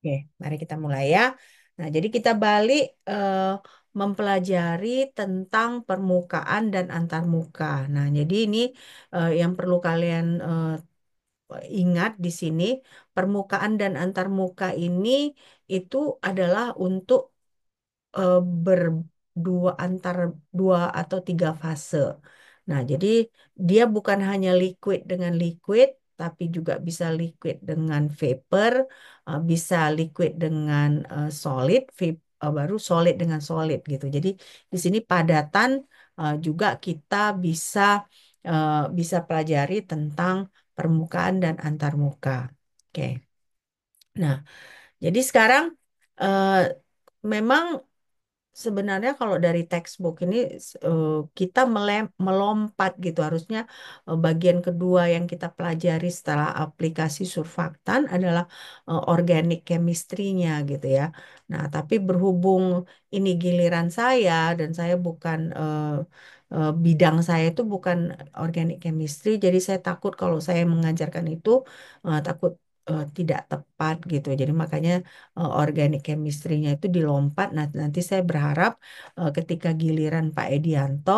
Oke, mari kita mulai ya. Nah, jadi kita balik mempelajari tentang permukaan dan antarmuka. Nah, jadi ini yang perlu kalian ingat di sini, permukaan dan antarmuka ini itu adalah untuk eh, berdua antar dua atau tiga fase. Nah, jadi dia bukan hanya liquid dengan liquid, tapi juga bisa liquid dengan vapor, bisa liquid dengan solid, baru solid dengan solid gitu. Jadi di sini padatan juga kita bisa bisa pelajari tentang permukaan dan antarmuka. Oke. Nah, jadi sekarang eh, memang sebenarnya kalau dari textbook ini kita melompat gitu. Harusnya bagian kedua yang kita pelajari setelah aplikasi surfaktan adalah organic chemistry-nya gitu ya. Nah, tapi berhubung ini giliran saya dan saya bukan bidang saya itu bukan organic chemistry, jadi saya takut kalau saya mengajarkan itu takut tidak tepat gitu. Jadi makanya organic chemistry-nya itu dilompat. Nah, nanti saya berharap ketika giliran Pak Edianto,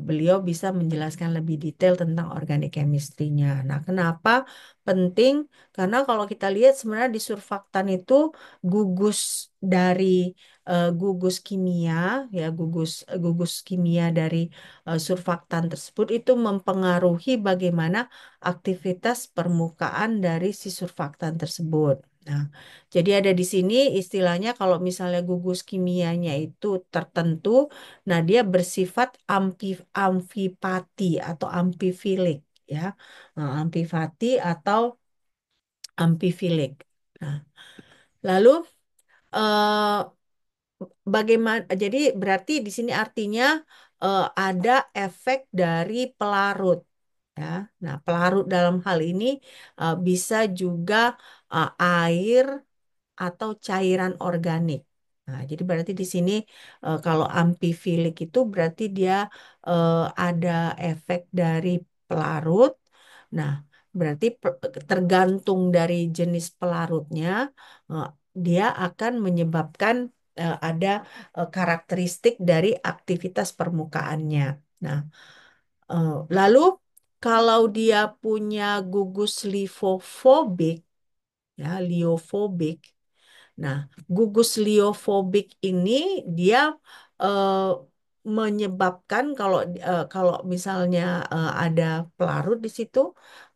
beliau bisa menjelaskan lebih detail tentang organic chemistry-nya. Nah, kenapa penting? Karena kalau kita lihat sebenarnya di surfaktan itu gugus dari gugus kimia, ya gugus kimia dari surfaktan tersebut itu mempengaruhi bagaimana aktivitas permukaan dari si surfaktan tersebut. Nah, jadi ada di sini istilahnya kalau misalnya gugus kimianya itu tertentu, nah dia bersifat amfipati atau amfifilik ya. Nah, amfipati atau amfifilik. Nah, lalu eh, bagaimana? Jadi berarti di sini artinya ada efek dari pelarut. Ya, nah pelarut dalam hal ini bisa juga air atau cairan organik. Nah, jadi berarti di sini kalau amfifilik itu berarti dia ada efek dari pelarut. Nah, berarti tergantung dari jenis pelarutnya, eh, dia akan menyebabkan ada karakteristik dari aktivitas permukaannya. Nah, lalu kalau dia punya gugus lifofobik, ya, liofobik. Nah, gugus liofobik ini dia eh, menyebabkan kalau misalnya ada pelarut di situ,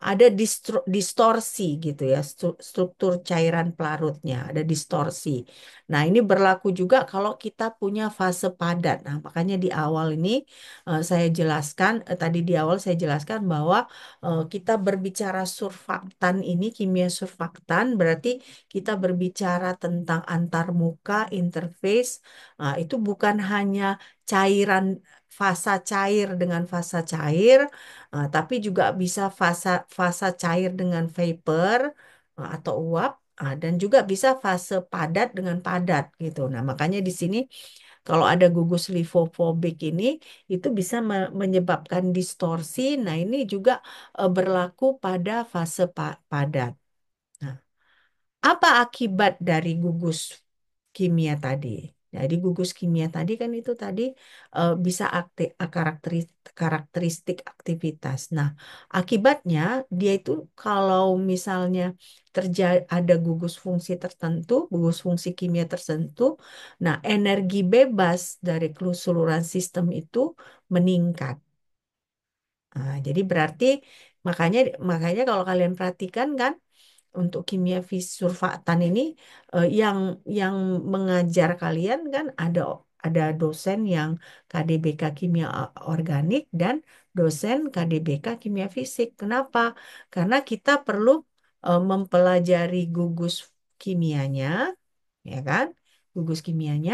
ada distorsi gitu ya, struktur cairan pelarutnya, ada distorsi. Nah, ini berlaku juga kalau kita punya fase padat. Nah, makanya di awal ini saya jelaskan, tadi di awal saya jelaskan bahwa kita berbicara surfaktan ini, kimia surfaktan, berarti kita berbicara tentang antarmuka, interface, itu bukan hanya cairan fasa cair dengan fasa cair, tapi juga bisa fasa cair dengan vapor atau uap, dan juga bisa fase padat dengan padat gitu. Nah, makanya di sini kalau ada gugus lifofobik ini, itu bisa menyebabkan distorsi. Nah, ini juga berlaku pada fase padat. Nah, apa akibat dari gugus kimia tadi? Jadi gugus kimia tadi kan itu tadi bisa karakteristik aktivitas. Nah, akibatnya dia itu kalau misalnya terjadi ada gugus fungsi tertentu, gugus fungsi kimia tertentu, nah energi bebas dari keseluruhan sistem itu meningkat. Nah, jadi berarti makanya makanya kalau kalian perhatikan kan untuk kimia surfaktan ini yang mengajar kalian kan ada dosen yang KDBK kimia organik dan dosen KDBK kimia fisik. Kenapa? Karena kita perlu mempelajari gugus kimianya, ya kan? Gugus kimianya.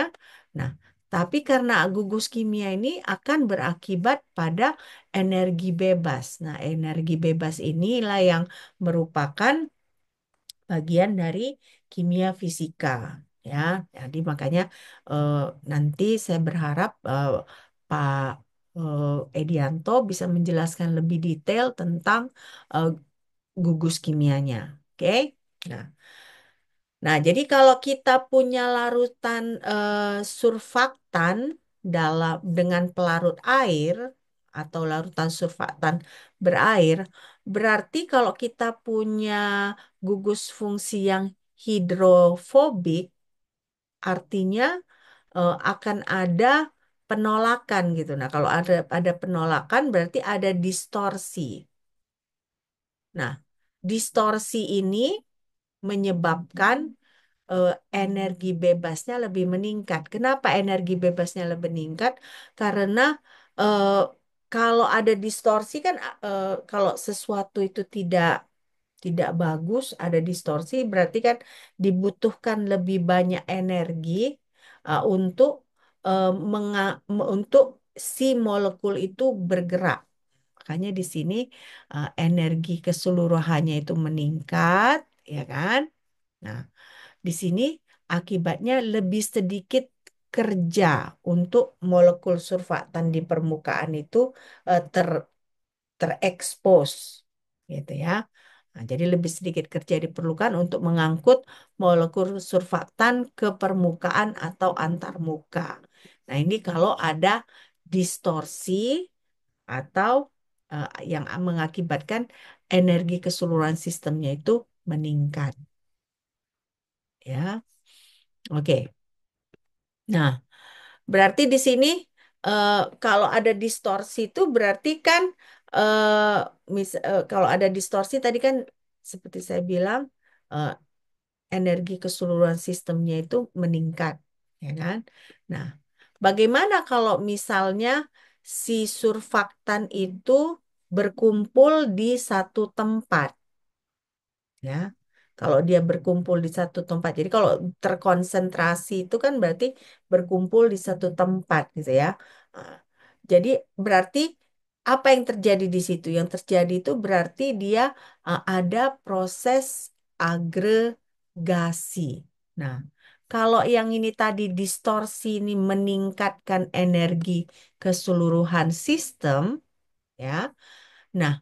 Nah, tapi karena gugus kimia ini akan berakibat pada energi bebas. Nah, energi bebas inilah yang merupakan bagian dari kimia fisika ya. Jadi makanya eh, nanti saya berharap Pak Edianto bisa menjelaskan lebih detail tentang eh, gugus kimianya. Oke? Nah, Nah, jadi kalau kita punya larutan surfaktan dalam dengan pelarut air atau larutan surfaktan berair, berarti kalau kita punya gugus fungsi yang hidrofobik, artinya akan ada penolakan gitu. Nah, kalau ada penolakan berarti ada distorsi. Nah, distorsi ini menyebabkan eh, energi bebasnya lebih meningkat. Kenapa energi bebasnya lebih meningkat? Karena eh, kalau ada distorsi kan kalau sesuatu itu tidak bagus, ada distorsi berarti kan dibutuhkan lebih banyak energi untuk untuk si molekul itu bergerak. Makanya di sini energi keseluruhannya itu meningkat, ya kan? Nah, di sini akibatnya lebih sedikit kerja untuk molekul surfaktan di permukaan itu eh, ter terekspos, gitu ya. Nah, jadi lebih sedikit kerja diperlukan untuk mengangkut molekul surfaktan ke permukaan atau antar muka. Nah, ini kalau ada distorsi atau yang mengakibatkan energi keseluruhan sistemnya itu meningkat, ya. Oke. Nah, berarti di sini eh, kalau ada distorsi itu berarti kan kalau ada distorsi tadi kan seperti saya bilang eh, energi keseluruhan sistemnya itu meningkat, ya kan? Nah, bagaimana kalau misalnya si surfaktan itu berkumpul di satu tempat? Ya. Kalau dia berkumpul di satu tempat. Jadi kalau terkonsentrasi itu kan berarti berkumpul di satu tempat gitu ya. Nah, jadi berarti apa yang terjadi di situ? Yang terjadi itu berarti dia ada proses agregasi. Nah, kalau yang ini tadi distorsi ini meningkatkan energi keseluruhan sistem, ya. Nah,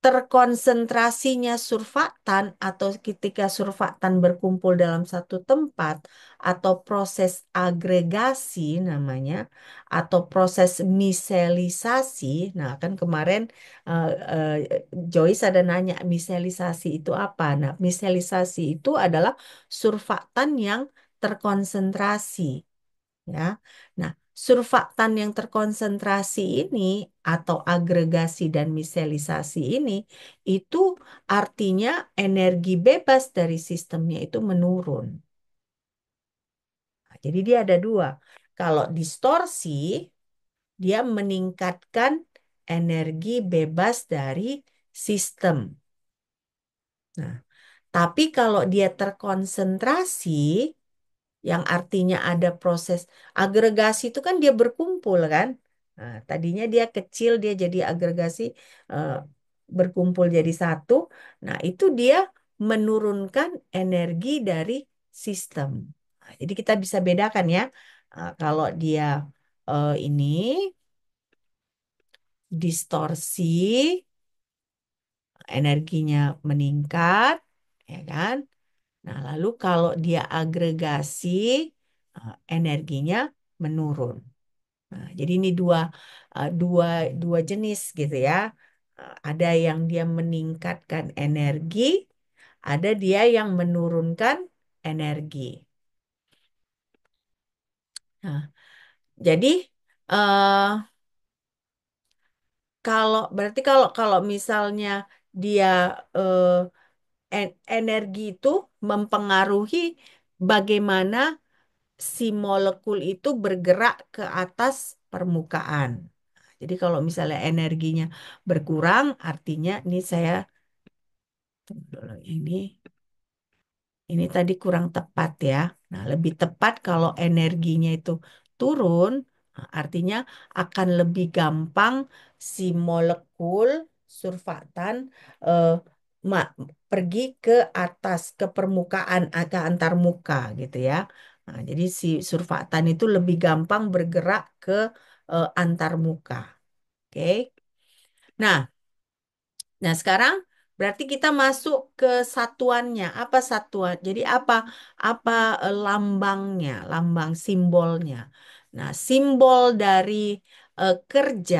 terkonsentrasinya surfaktan atau ketika surfaktan berkumpul dalam satu tempat atau proses agregasi namanya atau proses miselisasi. Nah, kan kemarin eh, eh, Joyce ada nanya miselisasi itu apa? Nah, miselisasi itu adalah surfaktan yang terkonsentrasi, ya. Nah, surfaktan yang terkonsentrasi ini atau agregasi dan miselisasi ini itu artinya energi bebas dari sistemnya itu menurun. Nah, jadi dia ada dua. Kalau distorsi, dia meningkatkan energi bebas dari sistem. Nah, tapi kalau dia terkonsentrasi, yang artinya ada proses agregasi itu kan dia berkumpul kan. Nah, tadinya dia kecil dia jadi agregasi eh, berkumpul jadi satu. Nah, itu dia menurunkan energi dari sistem. Nah, jadi kita bisa bedakan ya. Kalau dia ini distorsi, energinya meningkat, ya kan? Nah, lalu kalau dia agregasi, energinya menurun. Nah, jadi ini dua, dua jenis gitu ya. Ada yang dia meningkatkan energi, ada dia yang menurunkan energi. Nah, jadi eh, kalau berarti kalau kalau misalnya dia eh, energi itu mempengaruhi bagaimana si molekul itu bergerak ke atas permukaan. Jadi kalau misalnya energinya berkurang, artinya ini saya tunggu dulu, ini tadi kurang tepat ya. Nah, lebih tepat kalau energinya itu turun, nah, artinya akan lebih gampang si molekul surfaktan eh, ma- pergi ke atas, ke permukaan, ke antar muka gitu ya. Nah, jadi si surfaktan itu lebih gampang bergerak ke antar muka. Oke. Nah, sekarang Berarti kita masuk ke satuannya. Apa satuan? Jadi apa lambangnya, lambang simbolnya. Nah, simbol dari kerja,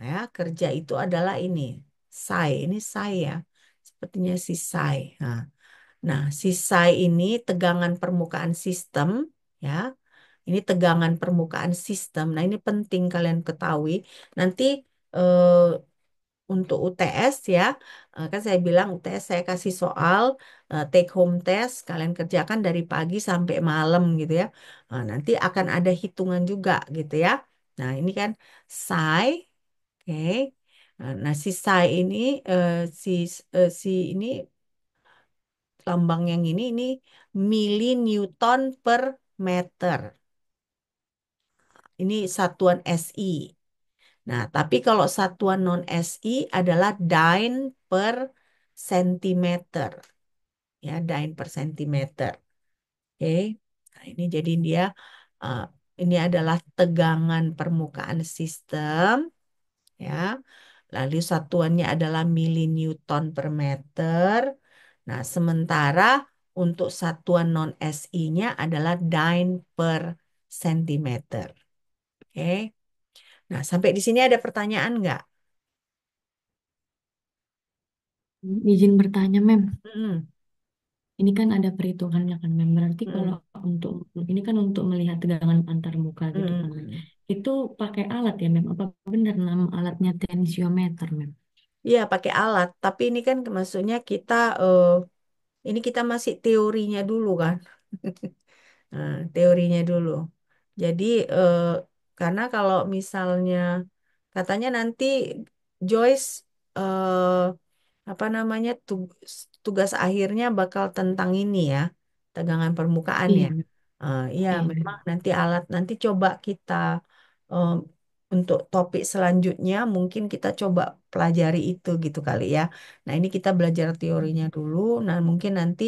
ya, kerja itu adalah ini, psi. Ini psi ya. Sepertinya si psi. Nah, si psi ini tegangan permukaan sistem, ya. Ini tegangan permukaan sistem. Nah, ini penting kalian ketahui. Nanti eh, untuk UTS ya, kan saya bilang UTS saya kasih soal take home test, kalian kerjakan dari pagi sampai malam gitu ya. Nanti akan ada hitungan juga gitu ya. Nah, ini kan psi, oke. Nah, si psi ini eh, si si ini lambang yang ini mili Newton per meter. Ini satuan SI. Nah, tapi kalau satuan non SI adalah dyne per sentimeter. Ya, dyne per sentimeter. Oke. Nah, ini jadi dia uh, ini adalah tegangan permukaan sistem, ya. Lalu satuannya adalah milinewton per meter. Nah, sementara untuk satuan non SI-nya adalah dyne per sentimeter. Oke. Nah, sampai di sini ada pertanyaan nggak? Izin bertanya, Mem. Mm-mm. Ini kan ada perhitungannya kan, Mem. Berarti kalau Mm-mm. untuk ini kan untuk melihat tegangan antar muka gitu kan, Mem. Mm-mm. Itu pakai alat ya, Mem? Apa benar nama alatnya tensiometer, Mem? Iya, pakai alat. Tapi ini kan maksudnya ini kita masih teorinya dulu kan. Nah, teorinya dulu. Jadi, eh, karena kalau misalnya katanya nanti Joyce apa namanya tugas akhirnya bakal tentang ini ya, tegangan permukaan ya. Iya, Mem. Iya, Iya, memang Mem. nanti alat nanti coba kita eh, untuk topik selanjutnya mungkin kita coba pelajari itu gitu kali ya. Nah, ini kita belajar teorinya dulu. Nah, mungkin nanti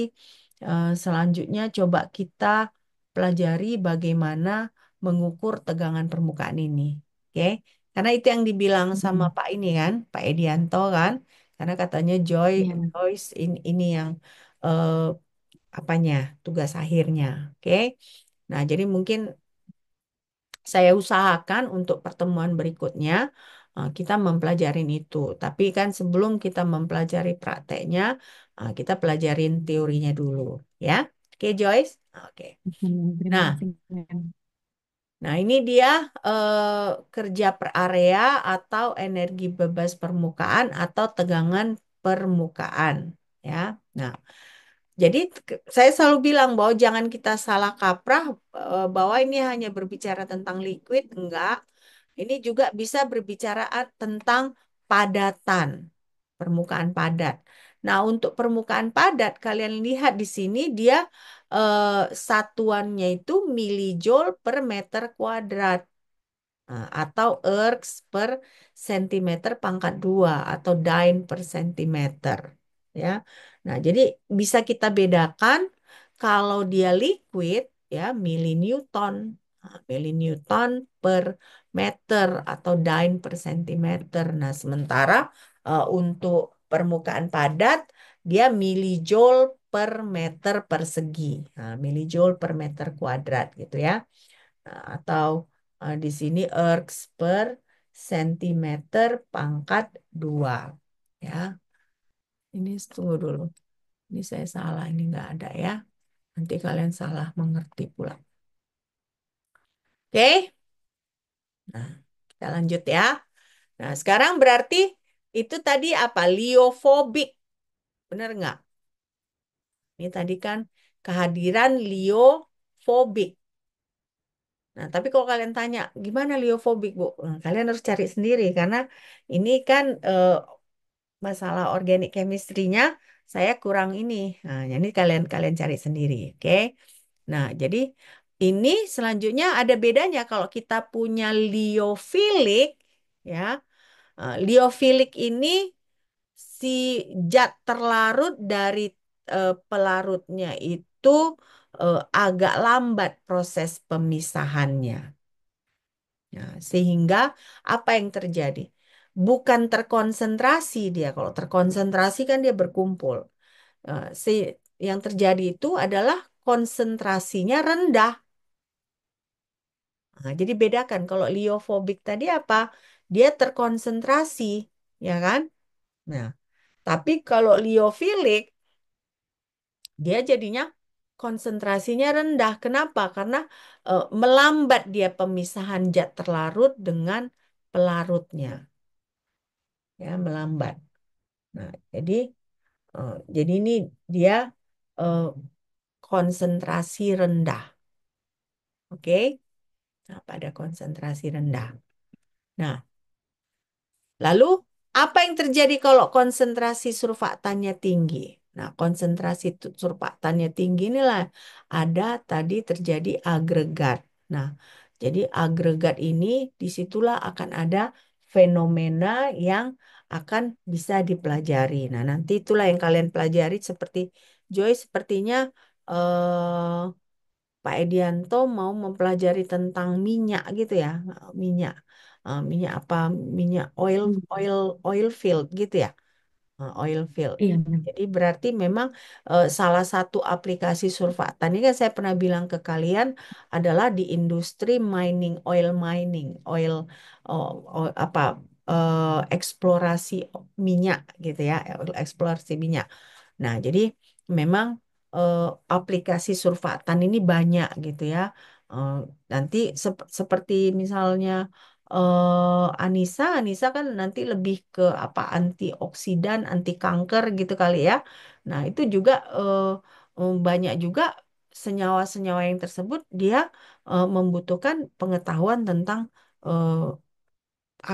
selanjutnya coba kita pelajari bagaimana mengukur tegangan permukaan ini. Oke? Karena itu yang dibilang sama Mm. Pak ini kan, Pak Edianto kan. Karena katanya Iya, Mem. Joyce ini yang eh, apanya tugas akhirnya. Oke? Nah, jadi mungkin saya usahakan untuk pertemuan berikutnya kita mempelajarin itu. Tapi kan sebelum kita mempelajari prakteknya, kita pelajarin teorinya dulu, ya. Oke, Joyce? Oke. Oke, Mem. Terima Nah, kasih, Mem. ini dia kerja per area atau energi bebas permukaan atau tegangan permukaan, ya. Nah, jadi saya selalu bilang bahwa jangan kita salah kaprah bahwa ini hanya berbicara tentang liquid, enggak. Ini juga bisa berbicara tentang padatan, permukaan padat. Nah, untuk permukaan padat, kalian lihat di sini dia satuannya itu milijoule per meter kuadrat. Atau ergs per sentimeter pangkat 2 atau dyne per sentimeter ya. Nah, jadi bisa kita bedakan kalau dia liquid ya milinewton. Milinewton per meter atau dyne per sentimeter. Nah, sementara untuk permukaan padat dia milijoule per meter persegi. Nah, milijoule per meter kuadrat gitu ya. Nah, atau di sini ergs per sentimeter pangkat 2. Ya, ini tunggu dulu. Ini saya salah, ini nggak ada ya. Nanti kalian salah mengerti pula. Oke, nah kita lanjut ya. Nah, sekarang berarti itu tadi apa? Liofobik. Benar nggak? Ini tadi kan kehadiran liofobik. Nah, tapi kalau kalian tanya, gimana liofobik, Bu? Nah, kalian harus cari sendiri karena ini kan masalah organik chemistry-nya saya kurang ini. Nah, jadi kalian kalian cari sendiri, oke? Nah, jadi ini selanjutnya ada bedanya kalau kita punya liofilic, ya. Liofilic ini si zat terlarut dari pelarutnya itu agak lambat proses pemisahannya. Nah, sehingga apa yang terjadi? bukan terkonsentrasi dia. Kalau terkonsentrasi kan dia berkumpul. Si yang terjadi itu adalah konsentrasinya rendah. Nah, jadi bedakan kalau liofobik tadi apa? Dia terkonsentrasi, ya kan? Nah, tapi kalau liofilik dia jadinya konsentrasinya rendah. Kenapa? Karena melambat dia pemisahan zat terlarut dengan pelarutnya, ya melambat. Nah, jadi ini dia eh, konsentrasi rendah, oke? Nah, pada konsentrasi rendah. Nah, lalu, apa yang terjadi kalau konsentrasi surfaktannya tinggi? Nah, konsentrasi surfaktannya tinggi inilah ada tadi terjadi agregat. Nah, jadi agregat ini disitulah akan ada fenomena yang akan bisa dipelajari. Nah, nanti itulah yang kalian pelajari seperti Joy sepertinya eh, Pak Edianto mau mempelajari tentang minyak gitu ya, minyak. Minyak apa? Minyak oil Hmm. oil oil field gitu ya. Oil field. Iya, benar. Jadi berarti memang salah satu aplikasi surfaktan ini kan saya pernah bilang ke kalian adalah di industri mining, oil apa eksplorasi minyak gitu ya, eksplorasi minyak. Nah, jadi memang eh, aplikasi surfaktan ini banyak gitu ya. Eh, nanti seperti misalnya Anissa kan nanti lebih ke apa antioksidan, anti kanker gitu kali ya. Nah, itu juga banyak juga senyawa-senyawa yang tersebut dia membutuhkan pengetahuan tentang eh,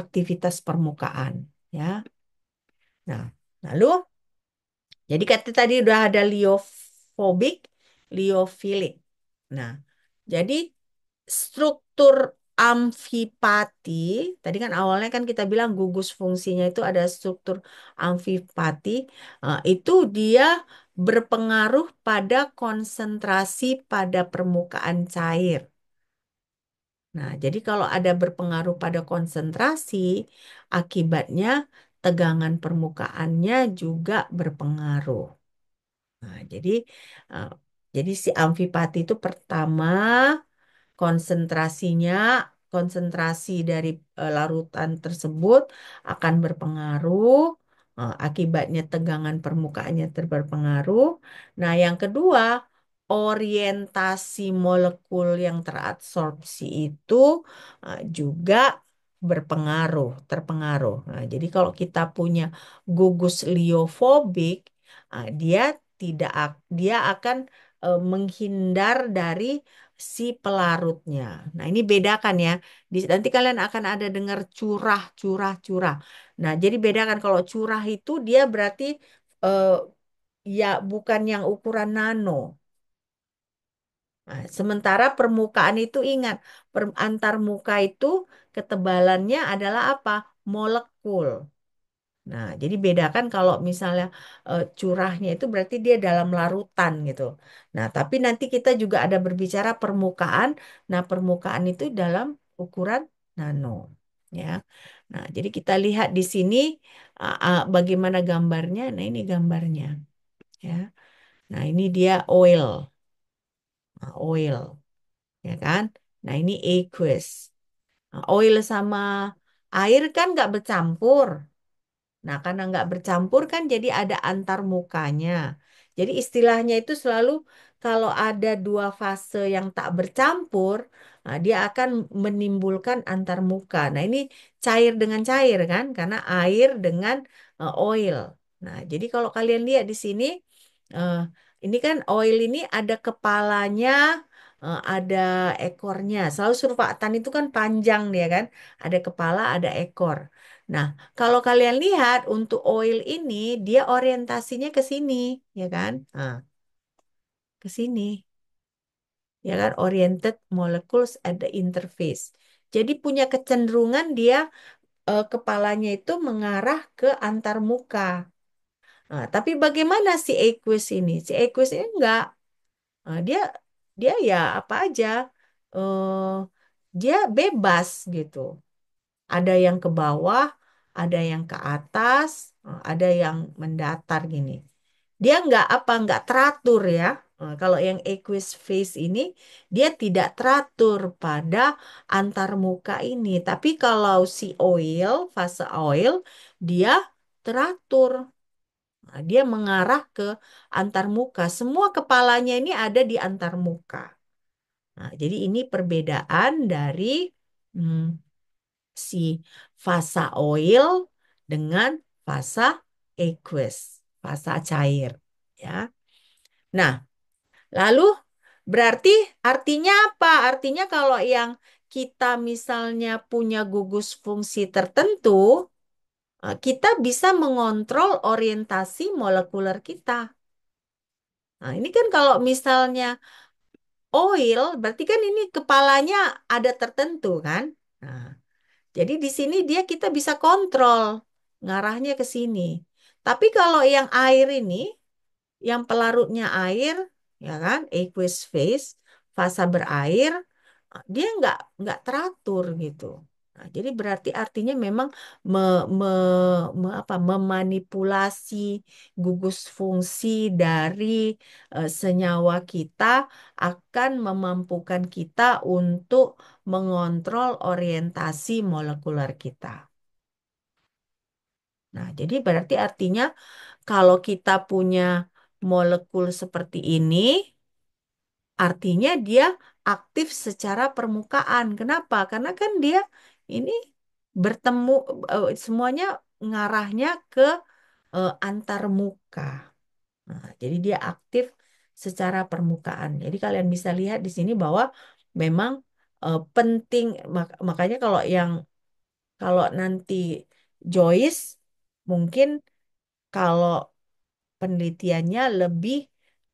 aktivitas permukaan ya. Nah, lalu jadi kata tadi udah ada liofobik, liofilik. Nah, jadi struktur amfipati, tadi kan awalnya kan kita bilang gugus fungsinya itu ada struktur amfipati, itu dia berpengaruh pada konsentrasi pada permukaan cair. Nah, jadi kalau ada berpengaruh pada konsentrasi, akibatnya tegangan permukaannya juga berpengaruh. Nah, eh, jadi si amfipati itu pertama konsentrasinya, konsentrasi dari larutan tersebut akan berpengaruh, akibatnya tegangan permukaannya berpengaruh. Nah, yang kedua, orientasi molekul yang teradsorpsi itu juga terpengaruh. Nah, jadi kalau kita punya gugus liofobik, dia dia akan menghindar dari si pelarutnya. Nah, ini bedakan ya. Nanti kalian akan ada dengar curah, curah, curah. Nah, jadi bedakan kalau curah itu dia berarti eh, ya bukan yang ukuran nano. Nah, sementara permukaan itu ingat, antar muka itu ketebalannya adalah apa? Molekul. Nah, jadi bedakan kalau misalnya curahnya itu berarti dia dalam larutan gitu. Nah, tapi nanti kita juga ada berbicara permukaan. Nah, permukaan itu dalam ukuran nano, ya. Nah, jadi kita lihat di sini bagaimana gambarnya. Nah, ini gambarnya, ya. Nah, ini dia oil, oil, ya kan? Nah, ini aqueous. Nah, oil sama air kan nggak bercampur. Nah, karena nggak bercampur kan jadi ada antar mukanya. Jadi istilahnya itu selalu kalau ada dua fase yang tak bercampur, nah, dia akan menimbulkan antar muka. Nah, ini cair dengan cair kan, karena air dengan oil. Nah, jadi kalau kalian lihat di sini, eh, ini kan oil ini ada kepalanya, ada ekornya. Selalu surfaktan itu kan panjang dia kan, ada kepala, ada ekor. Nah, kalau kalian lihat untuk oil ini dia orientasinya ke sini, ya kan? Nah, ke sini, ya kan? Oriented molecules at the interface. Jadi punya kecenderungan dia kepalanya itu mengarah ke antar muka. Nah, tapi bagaimana si aqueous ini? Si aqueous ini enggak. Dia dia ya apa aja, eh dia bebas gitu. Ada yang ke bawah, ada yang ke atas, ada yang mendatar gini. Dia nggak teratur ya. Kalau yang aqueous phase ini dia tidak teratur pada antar muka ini. Tapi kalau si oil, fase oil, dia teratur. Nah, dia mengarah ke antar muka. Semua kepalanya ini ada di antar muka. Nah, jadi ini perbedaan dari hmm, si fasa oil dengan fasa aqueous, fasa cair. Ya. Nah, lalu berarti artinya apa? Artinya kalau yang kita misalnya punya gugus fungsi tertentu, kita bisa mengontrol orientasi molekuler kita. Nah, ini kan kalau misalnya oil, berarti kan ini kepalanya ada tertentu kan? Nah, jadi di sini kita bisa kontrol ngarahnya ke sini. Tapi kalau yang air ini, yang pelarutnya air, ya kan, aqueous phase, fasa berair, dia nggak teratur gitu. Nah, jadi berarti artinya memang me, me, memanipulasi gugus fungsi dari senyawa kita akan memampukan kita untuk mengontrol orientasi molekuler kita. Nah, jadi berarti artinya kalau kita punya molekul seperti ini, artinya dia aktif secara permukaan. Kenapa? Karena kan dia ini bertemu, semuanya ngarahnya ke antar muka. Nah, jadi dia aktif secara permukaan. Jadi kalian bisa lihat di sini bahwa memang penting, makanya kalau nanti Joyce mungkin kalau penelitiannya lebih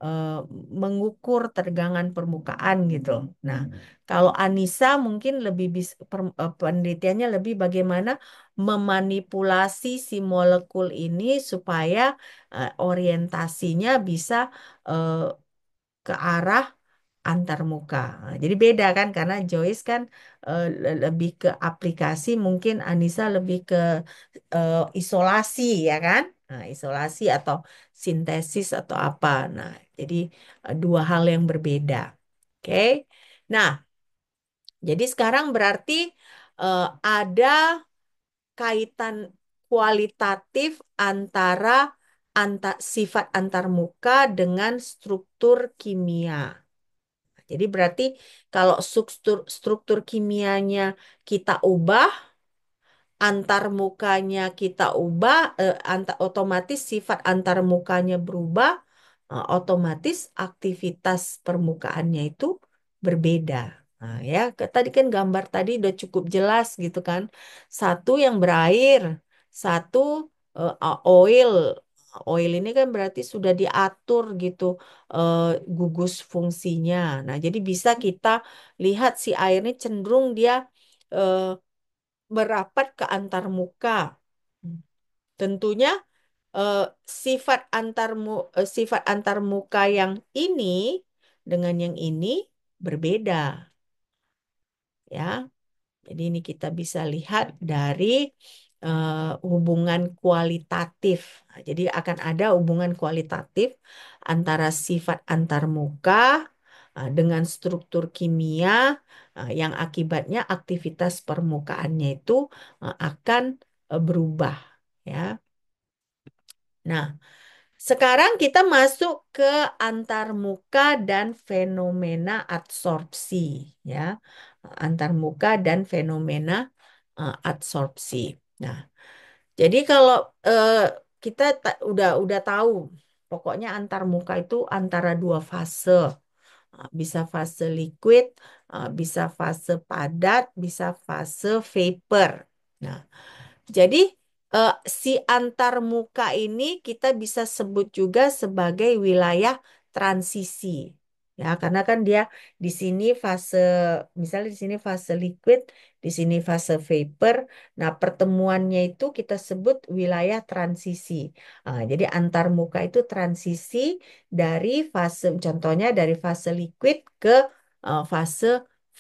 eh, mengukur tegangan permukaan gitu. Nah, kalau Anissa mungkin lebih bisa penelitiannya lebih bagaimana memanipulasi si molekul ini supaya orientasinya bisa eh, ke arah antar muka. Nah, jadi beda kan karena Joyce kan lebih ke aplikasi, mungkin Anissa lebih ke isolasi ya kan? Nah, isolasi atau sintesis atau apa. Nah, jadi dua hal yang berbeda. Oke. Nah, jadi sekarang berarti ada kaitan kualitatif antara sifat antar muka dengan struktur kimia. Jadi berarti kalau struktur kimianya kita ubah, antar mukanya kita ubah, otomatis sifat antar mukanya berubah, otomatis aktivitas permukaannya itu berbeda. Nah, ya, tadi kan gambar tadi udah cukup jelas gitu kan. Satu yang berair, satu oil. Oil ini kan berarti sudah diatur gitu eh, gugus fungsinya. Nah, jadi bisa kita lihat si air ini cenderung dia eh, merapat ke antar muka. Tentunya eh, sifat antar muka yang ini dengan yang ini berbeda ya. Jadi ini kita bisa lihat dari hubungan kualitatif. Nah, jadi akan ada hubungan kualitatif antara sifat antar muka dengan struktur kimia yang akibatnya aktivitas permukaannya itu akan berubah ya. Nah, sekarang kita masuk ke antarmuka dan fenomena adsorpsi ya. Antarmuka dan fenomena adsorpsi. Nah, jadi kalau eh, kita udah tahu pokoknya antarmuka itu antara dua fase. Bisa fase liquid, bisa fase padat, bisa fase vapor. Nah, jadi si antar muka ini kita bisa sebut juga sebagai wilayah transisi. Ya, karena kan dia di sini fase, misalnya di sini fase liquid, di sini fase vapor. Nah, pertemuannya itu kita sebut wilayah transisi. Jadi antar muka itu transisi dari fase, contohnya dari fase liquid ke fase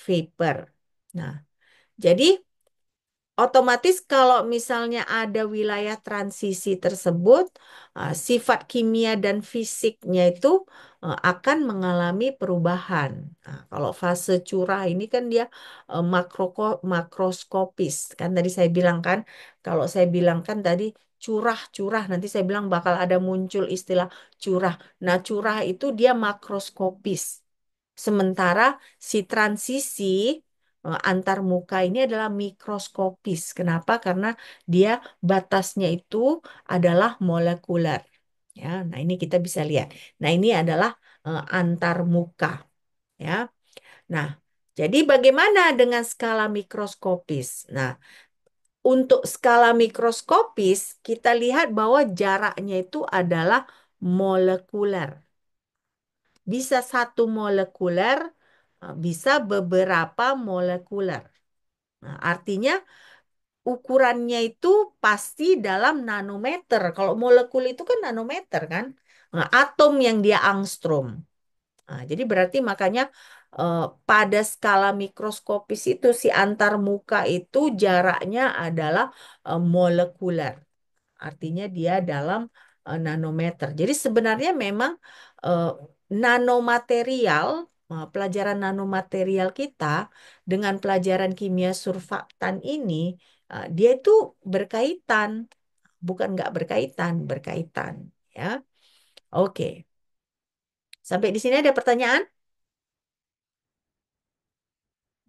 vapor. Nah, jadi Otomatis kalau misalnya ada wilayah transisi tersebut, sifat kimia dan fisiknya itu akan mengalami perubahan. Nah, kalau fase curah ini kan dia makroskopis. Kan tadi saya bilang kan, kalau saya bilang kan tadi curah-curah, nanti saya bilang bakal ada muncul istilah curah. Nah, curah itu dia makroskopis. Sementara si transisi antar muka ini adalah mikroskopis. Kenapa? Karena dia batasnya itu adalah molekuler. Ya, nah ini kita bisa lihat. Nah, ini adalah antar muka, ya. Nah, jadi bagaimana dengan skala mikroskopis? Nah, untuk skala mikroskopis kita lihat bahwa jaraknya itu adalah molekuler. Bisa satu molekuler, bisa beberapa molekuler. Nah, artinya ukurannya itu pasti dalam nanometer. Kalau molekul itu kan nanometer kan. Nah, atom yang dia angstrom. Nah, jadi berarti makanya pada skala mikroskopis itu si antar muka itu jaraknya adalah molekuler. Artinya dia dalam nanometer. Jadi sebenarnya memang eh, nanomaterial, pelajaran nanomaterial kita dengan pelajaran kimia surfaktan ini, dia itu berkaitan, bukan nggak berkaitan, berkaitan. Ya, oke. Sampai di sini ada pertanyaan?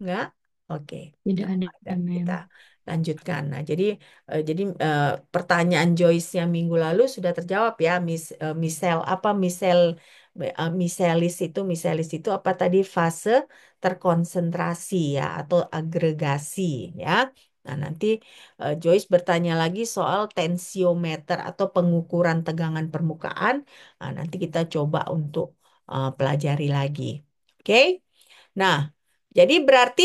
Nggak? Oke. Tidak Nggak ada, ada. Mem. Kita lanjutkan. Nah, jadi pertanyaan Joyce yang minggu lalu sudah terjawab ya, misel apa miselis itu apa tadi fase terkonsentrasi ya atau agregasi ya. Nah, nanti Joyce bertanya lagi soal tensiometer atau pengukuran tegangan permukaan. Nah, nanti kita coba untuk pelajari lagi. Oke? Nah, jadi berarti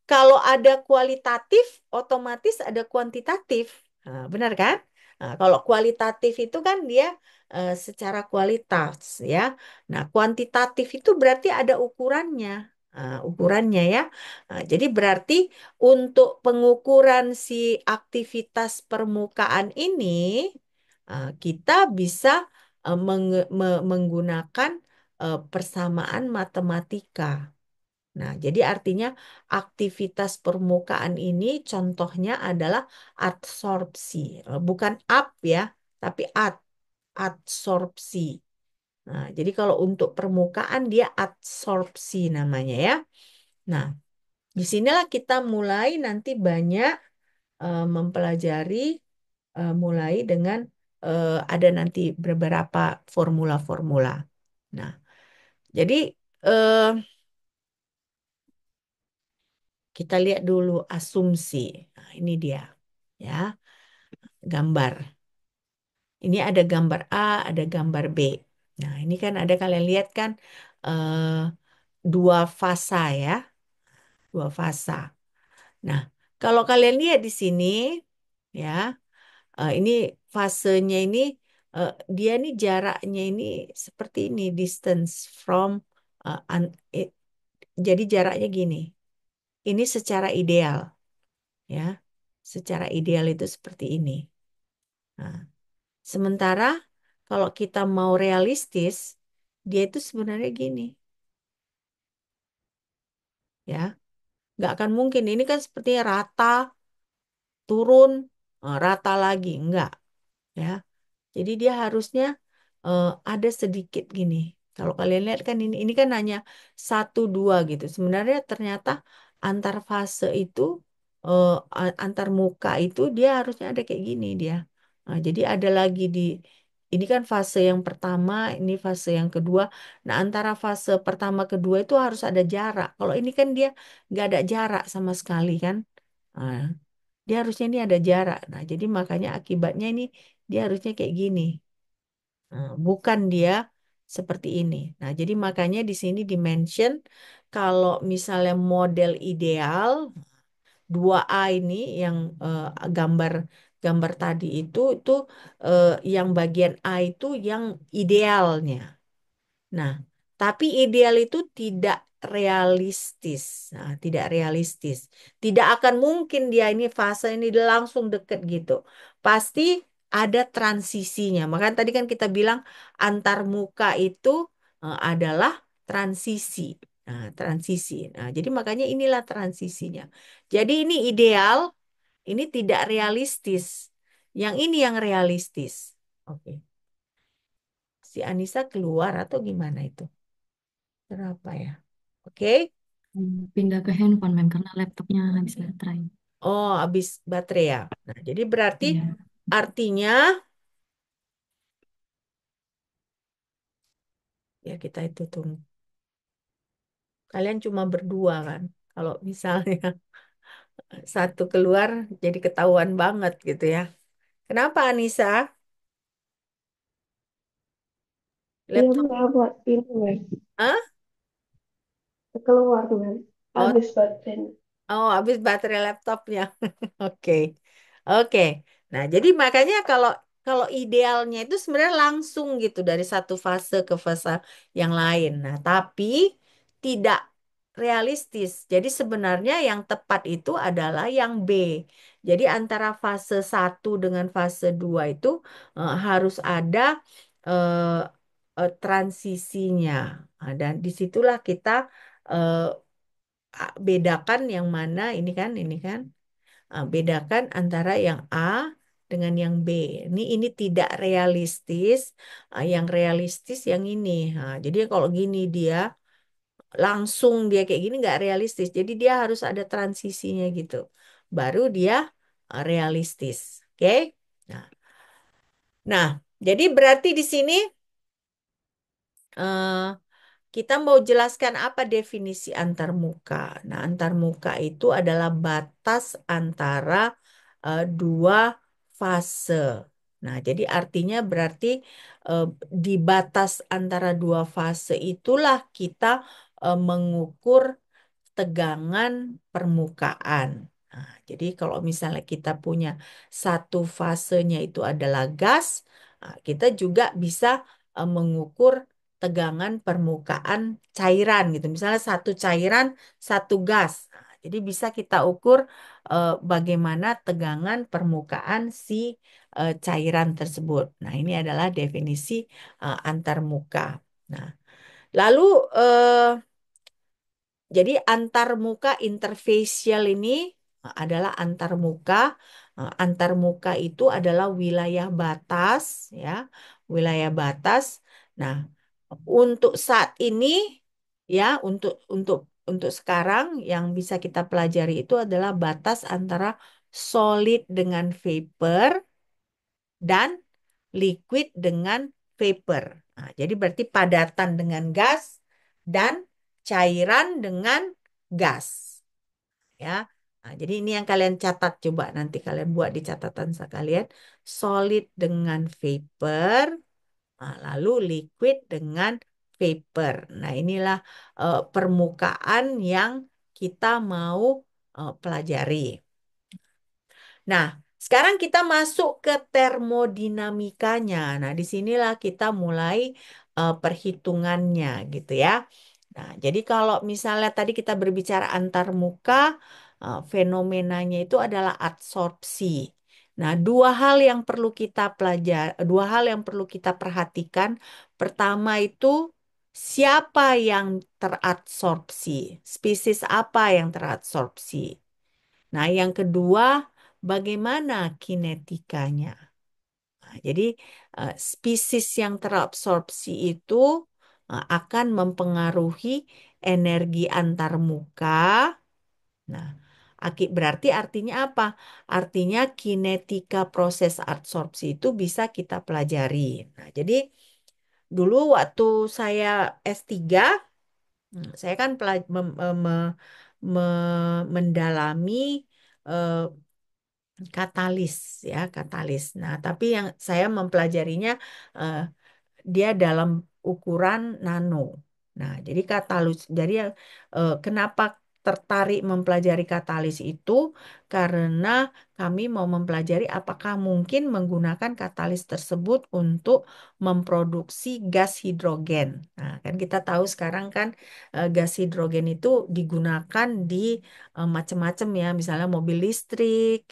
kalau ada kualitatif, otomatis ada kuantitatif. Nah, benar kan? Nah, kalau kualitatif itu kan dia secara kualitas ya. Nah, kuantitatif itu berarti ada ukurannya. Ukurannya ya. Nah, jadi berarti untuk pengukuran si aktivitas permukaan ini kita bisa menggunakan persamaan matematika. Nah, jadi artinya aktivitas permukaan ini contohnya adalah adsorpsi. Bukan up ya, tapi adsorpsi. Nah, jadi kalau untuk permukaan dia adsorpsi namanya ya. Nah, disinilah kita mulai nanti banyak mempelajari mulai dengan ada nanti beberapa formula-formula. Nah, jadi eh, kita lihat dulu asumsi. Nah, ini dia ya, gambar. Ini ada gambar A, ada gambar B. Nah, ini kan ada kalian lihat kan eh, dua fasa ya, dua fasa. Nah, kalau kalian lihat di sini ya, ini fasenya ini dia nih jaraknya ini seperti ini, distance from it. Jadi jaraknya gini. Ini secara ideal ya. Secara ideal itu seperti ini. Nah, sementara kalau kita mau realistis, dia itu sebenarnya gini, ya. Nggak akan mungkin. Ini kan sepertinya rata, turun, rata lagi. Enggak, ya. Jadi dia harusnya ada sedikit gini. Kalau kalian lihat kan ini kan hanya satu dua gitu. Sebenarnya ternyata antar fase itu antar muka itu dia harusnya ada kayak gini dia. Nah, jadi ada lagi di ini kan fase yang pertama, ini fase yang kedua. Nah, antara fase pertama kedua itu harus ada jarak. Kalau ini kan dia nggak ada jarak sama sekali kan. Nah, dia harusnya ini ada jarak. Nah, jadi makanya akibatnya ini dia harusnya kayak gini. Bukan dia seperti ini. Nah, jadi makanya di sini dimention kalau misalnya model ideal 2A ini yang gambar gambar tadi itu eh, yang bagian A itu yang idealnya. Nah, tapi ideal itu tidak realistis. Nah, tidak realistis. Tidak akan mungkin dia ini fase ini langsung deket gitu. Pasti ada transisinya. Makanya tadi kan kita bilang antar muka itu adalah transisi. Nah, transisi. Nah, jadi makanya inilah transisinya. Jadi ini ideal, ini tidak realistis. Yang ini yang realistis. Oke. Si Anissa keluar atau gimana itu? Berapa ya? Oke. Pindah ke handphone, Mem, karena laptopnya habis baterai. Oh, habis baterai ya. Nah, jadi berarti Iya. artinya ya kita itu tunggu. Kalian cuma berdua kan? Kalau misalnya satu keluar jadi ketahuan banget gitu ya. Kenapa Anissa? Iya Laptop? Mbak, buat ini Mbak. Hah? Keluar Mbak. Oh, Habis baterainya. oh, habis baterai laptopnya. Oke. Oke. Nah, jadi makanya kalau kalau idealnya itu sebenarnya langsung gitu dari satu fase ke fase yang lain. Nah, tapi tidak realistis. Jadi sebenarnya yang tepat itu adalah yang B. Jadi antara fase satu dengan fase 2 itu harus ada eh, transisinya. Nah, dan disitulah kita eh, bedakan yang mana ini kan. Bedakan antara yang A dengan yang B. Ini tidak realistis. Yang realistis yang ini. Nah, jadi kalau gini dia langsung dia kayak gini nggak realistis. Jadi dia harus ada transisinya gitu. Baru dia realistis. Oke? Nah, nah, jadi berarti di sini eh, kita mau jelaskan apa definisi antarmuka. Nah, antarmuka itu adalah batas antara dua fase. Nah, jadi artinya berarti eh, di batas antara dua fase itulah kita mengukur tegangan permukaan. Nah, jadi kalau misalnya kita punya satu fasenya itu adalah gas, kita juga bisa mengukur tegangan permukaan cairan gitu. Misalnya satu cairan, satu gas. Nah, jadi bisa kita ukur bagaimana tegangan permukaan si cairan tersebut. Nah, ini adalah definisi antarmuka. Nah, lalu jadi antarmuka interfacial ini adalah antarmuka. Antarmuka itu adalah wilayah batas, ya, wilayah batas. Nah, untuk saat ini, ya, untuk sekarang yang bisa kita pelajari itu adalah batas antara solid dengan vapor dan liquid dengan vapor. Nah, jadi berarti padatan dengan gas dan cairan dengan gas, ya. Nah, jadi ini yang kalian catat, coba nanti kalian buat di catatan sekalian. Solid dengan vapor, lalu liquid dengan vapor. Nah, inilah permukaan yang kita mau pelajari. Nah, sekarang kita masuk ke termodinamikanya. Nah, disinilah kita mulai perhitungannya gitu ya. Nah, jadi kalau misalnya tadi kita berbicara antarmuka, fenomenanya itu adalah adsorpsi. Nah, dua hal yang perlu kita perhatikan. Pertama itu siapa yang teradsorpsi, spesies apa yang teradsorpsi. Nah, yang kedua, bagaimana kinetikanya? Nah, jadi, spesies yang terabsorpsi itu akan mempengaruhi energi antarmuka. Nah, berarti artinya apa? Artinya kinetika proses adsorpsi itu bisa kita pelajari. Nah, jadi dulu waktu saya S3, saya kan mendalami eh, katalis, ya, katalis. Nah, tapi yang saya mempelajarinya eh, dia dalam ukuran nano. Nah, jadi kenapa tertarik mempelajari katalis itu karena kami mau mempelajari apakah mungkin menggunakan katalis tersebut untuk memproduksi gas hidrogen. Nah, kan kita tahu sekarang kan gas hidrogen itu digunakan di macam-macam ya, misalnya mobil listrik,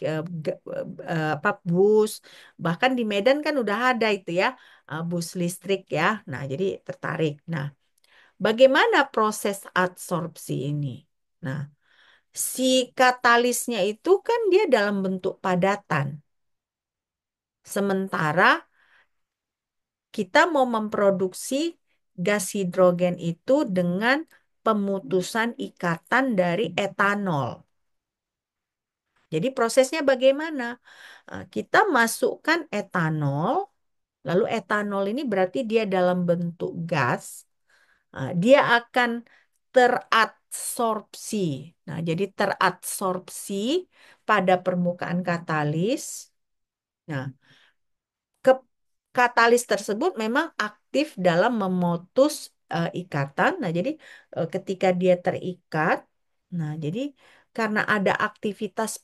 apa bus, bahkan di Medan kan udah ada itu ya, bus listrik ya. Nah, jadi tertarik. Nah, bagaimana proses adsorpsi ini? Nah, si katalisnya itu kan dia dalam bentuk padatan. Sementara kita mau memproduksi gas hidrogen itu dengan pemutusan ikatan dari etanol. Jadi prosesnya bagaimana? Kita masukkan etanol, lalu etanol ini berarti dia dalam bentuk gas. Dia akan teradsorpsi. Nah, jadi teradsorpsi pada permukaan katalis. Nah, ke katalis tersebut memang aktif dalam memutus ikatan. Nah, jadi ketika dia terikat, nah jadi karena ada aktivitas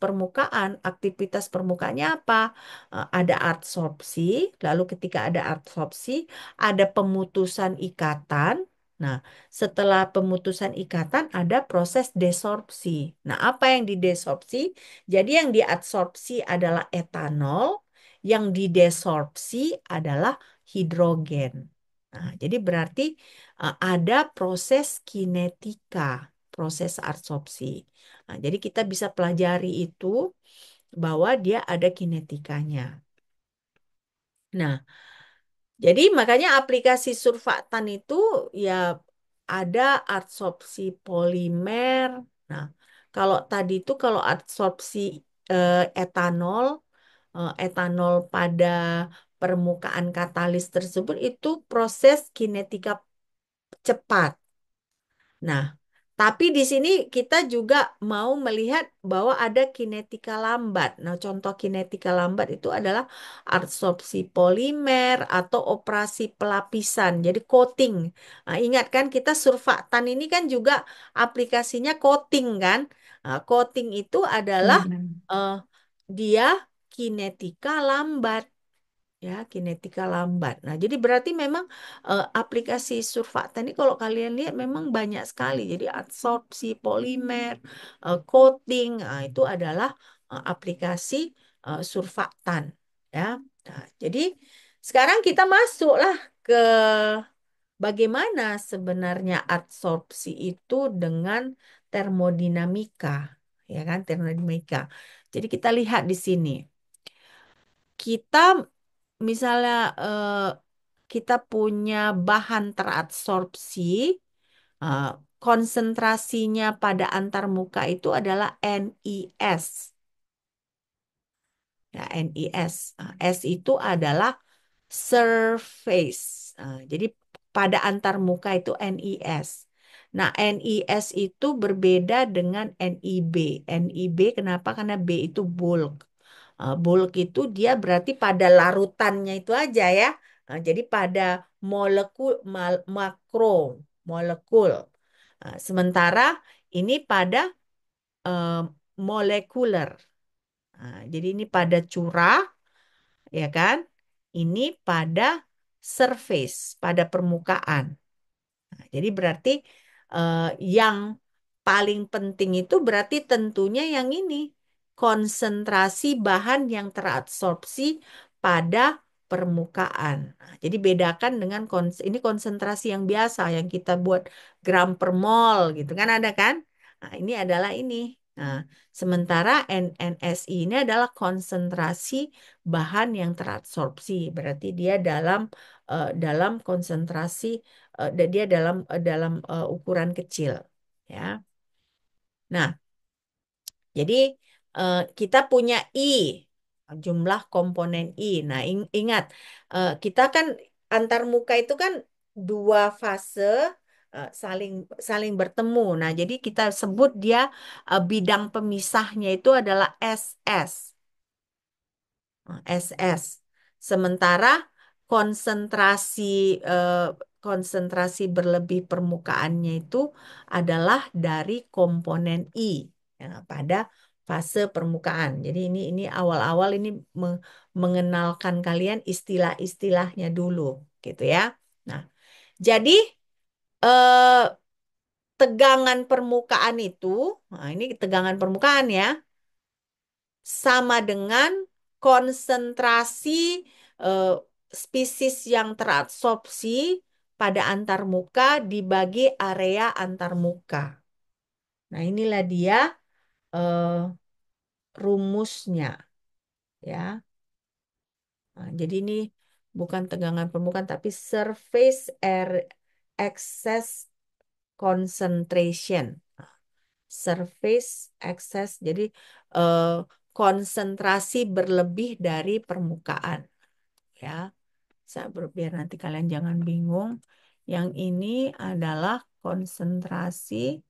permukaannya apa? Ada adsorpsi, lalu ketika ada adsorpsi, ada pemutusan ikatan. Nah, setelah pemutusan ikatan ada proses desorpsi. Nah, apa yang didesorpsi? Jadi yang diadsorpsi adalah etanol, yang didesorpsi adalah hidrogen. Nah, jadi berarti ada proses kinetika, proses adsorpsi. Nah, jadi kita bisa pelajari itu bahwa dia ada kinetikanya. Nah, jadi makanya aplikasi surfaktan itu ya ada adsorpsi polimer. Nah, kalau tadi itu kalau adsorpsi etanol, etanol pada permukaan katalis tersebut itu proses kinetika cepat. Nah, tapi di sini kita juga mau melihat bahwa ada kinetika lambat. Nah, contoh kinetika lambat itu adalah adsorpsi polimer atau operasi pelapisan, jadi coating. Nah, ingat kan kita surfaktan ini kan juga aplikasinya coating kan. Nah, coating itu adalah Benar. eh, dia kinetika lambat. Ya, kinetika lambat. Nah, jadi berarti memang aplikasi surfaktan ini kalau kalian lihat memang banyak sekali. Jadi adsorpsi polimer, coating, nah, itu adalah aplikasi surfaktan. Ya, nah, jadi sekarang kita masuklah ke bagaimana sebenarnya adsorpsi itu dengan termodinamika, ya kan? Termodinamika. Jadi kita lihat di sini. Kita misalnya kita punya bahan teradsorpsi, eh, konsentrasinya pada antarmuka itu adalah NIS. Ya, NIS. S itu adalah surface. Jadi pada antarmuka itu NIS. Nah, NIS itu berbeda dengan NIB. NIB kenapa? Karena B itu bulk. Bulk itu dia berarti pada larutannya itu aja ya. Jadi pada molekul makro molekul. Sementara ini pada eh, molekuler. Jadi ini pada curah, ya kan? Ini pada surface, pada permukaan. Jadi berarti eh, yang paling penting itu berarti tentunya yang ini, konsentrasi bahan yang teradsorpsi pada permukaan. Nah, jadi bedakan dengan ini konsentrasi yang biasa yang kita buat gram per mol gitu kan ada kan? Nah, ini adalah ini. Nah, sementara NNSI ini adalah konsentrasi bahan yang teradsorpsi. Berarti dia dalam konsentrasi dia dalam ukuran kecil ya. Nah, jadi kita punya I, jumlah komponen I. Nah, ingat kita kan antar muka itu kan dua fase saling saling bertemu. Nah, jadi kita sebut dia bidang pemisahnya itu adalah SS. SS. Sementara konsentrasi konsentrasi berlebih permukaannya itu adalah dari komponen I ya, pada fase permukaan. Jadi ini awal-awal ini mengenalkan kalian istilah-istilahnya dulu gitu ya. Nah, jadi eh, tegangan permukaan itu, nah ini tegangan permukaan ya, sama dengan konsentrasi eh, spesies yang terabsorpsi pada antarmuka dibagi area antarmuka. Nah, inilah dia eh, rumusnya ya. Nah, jadi ini bukan tegangan permukaan tapi surface air excess concentration. Surface excess jadi eh, konsentrasi berlebih dari permukaan ya. Biar nanti kalian jangan bingung. Yang ini adalah konsentrasi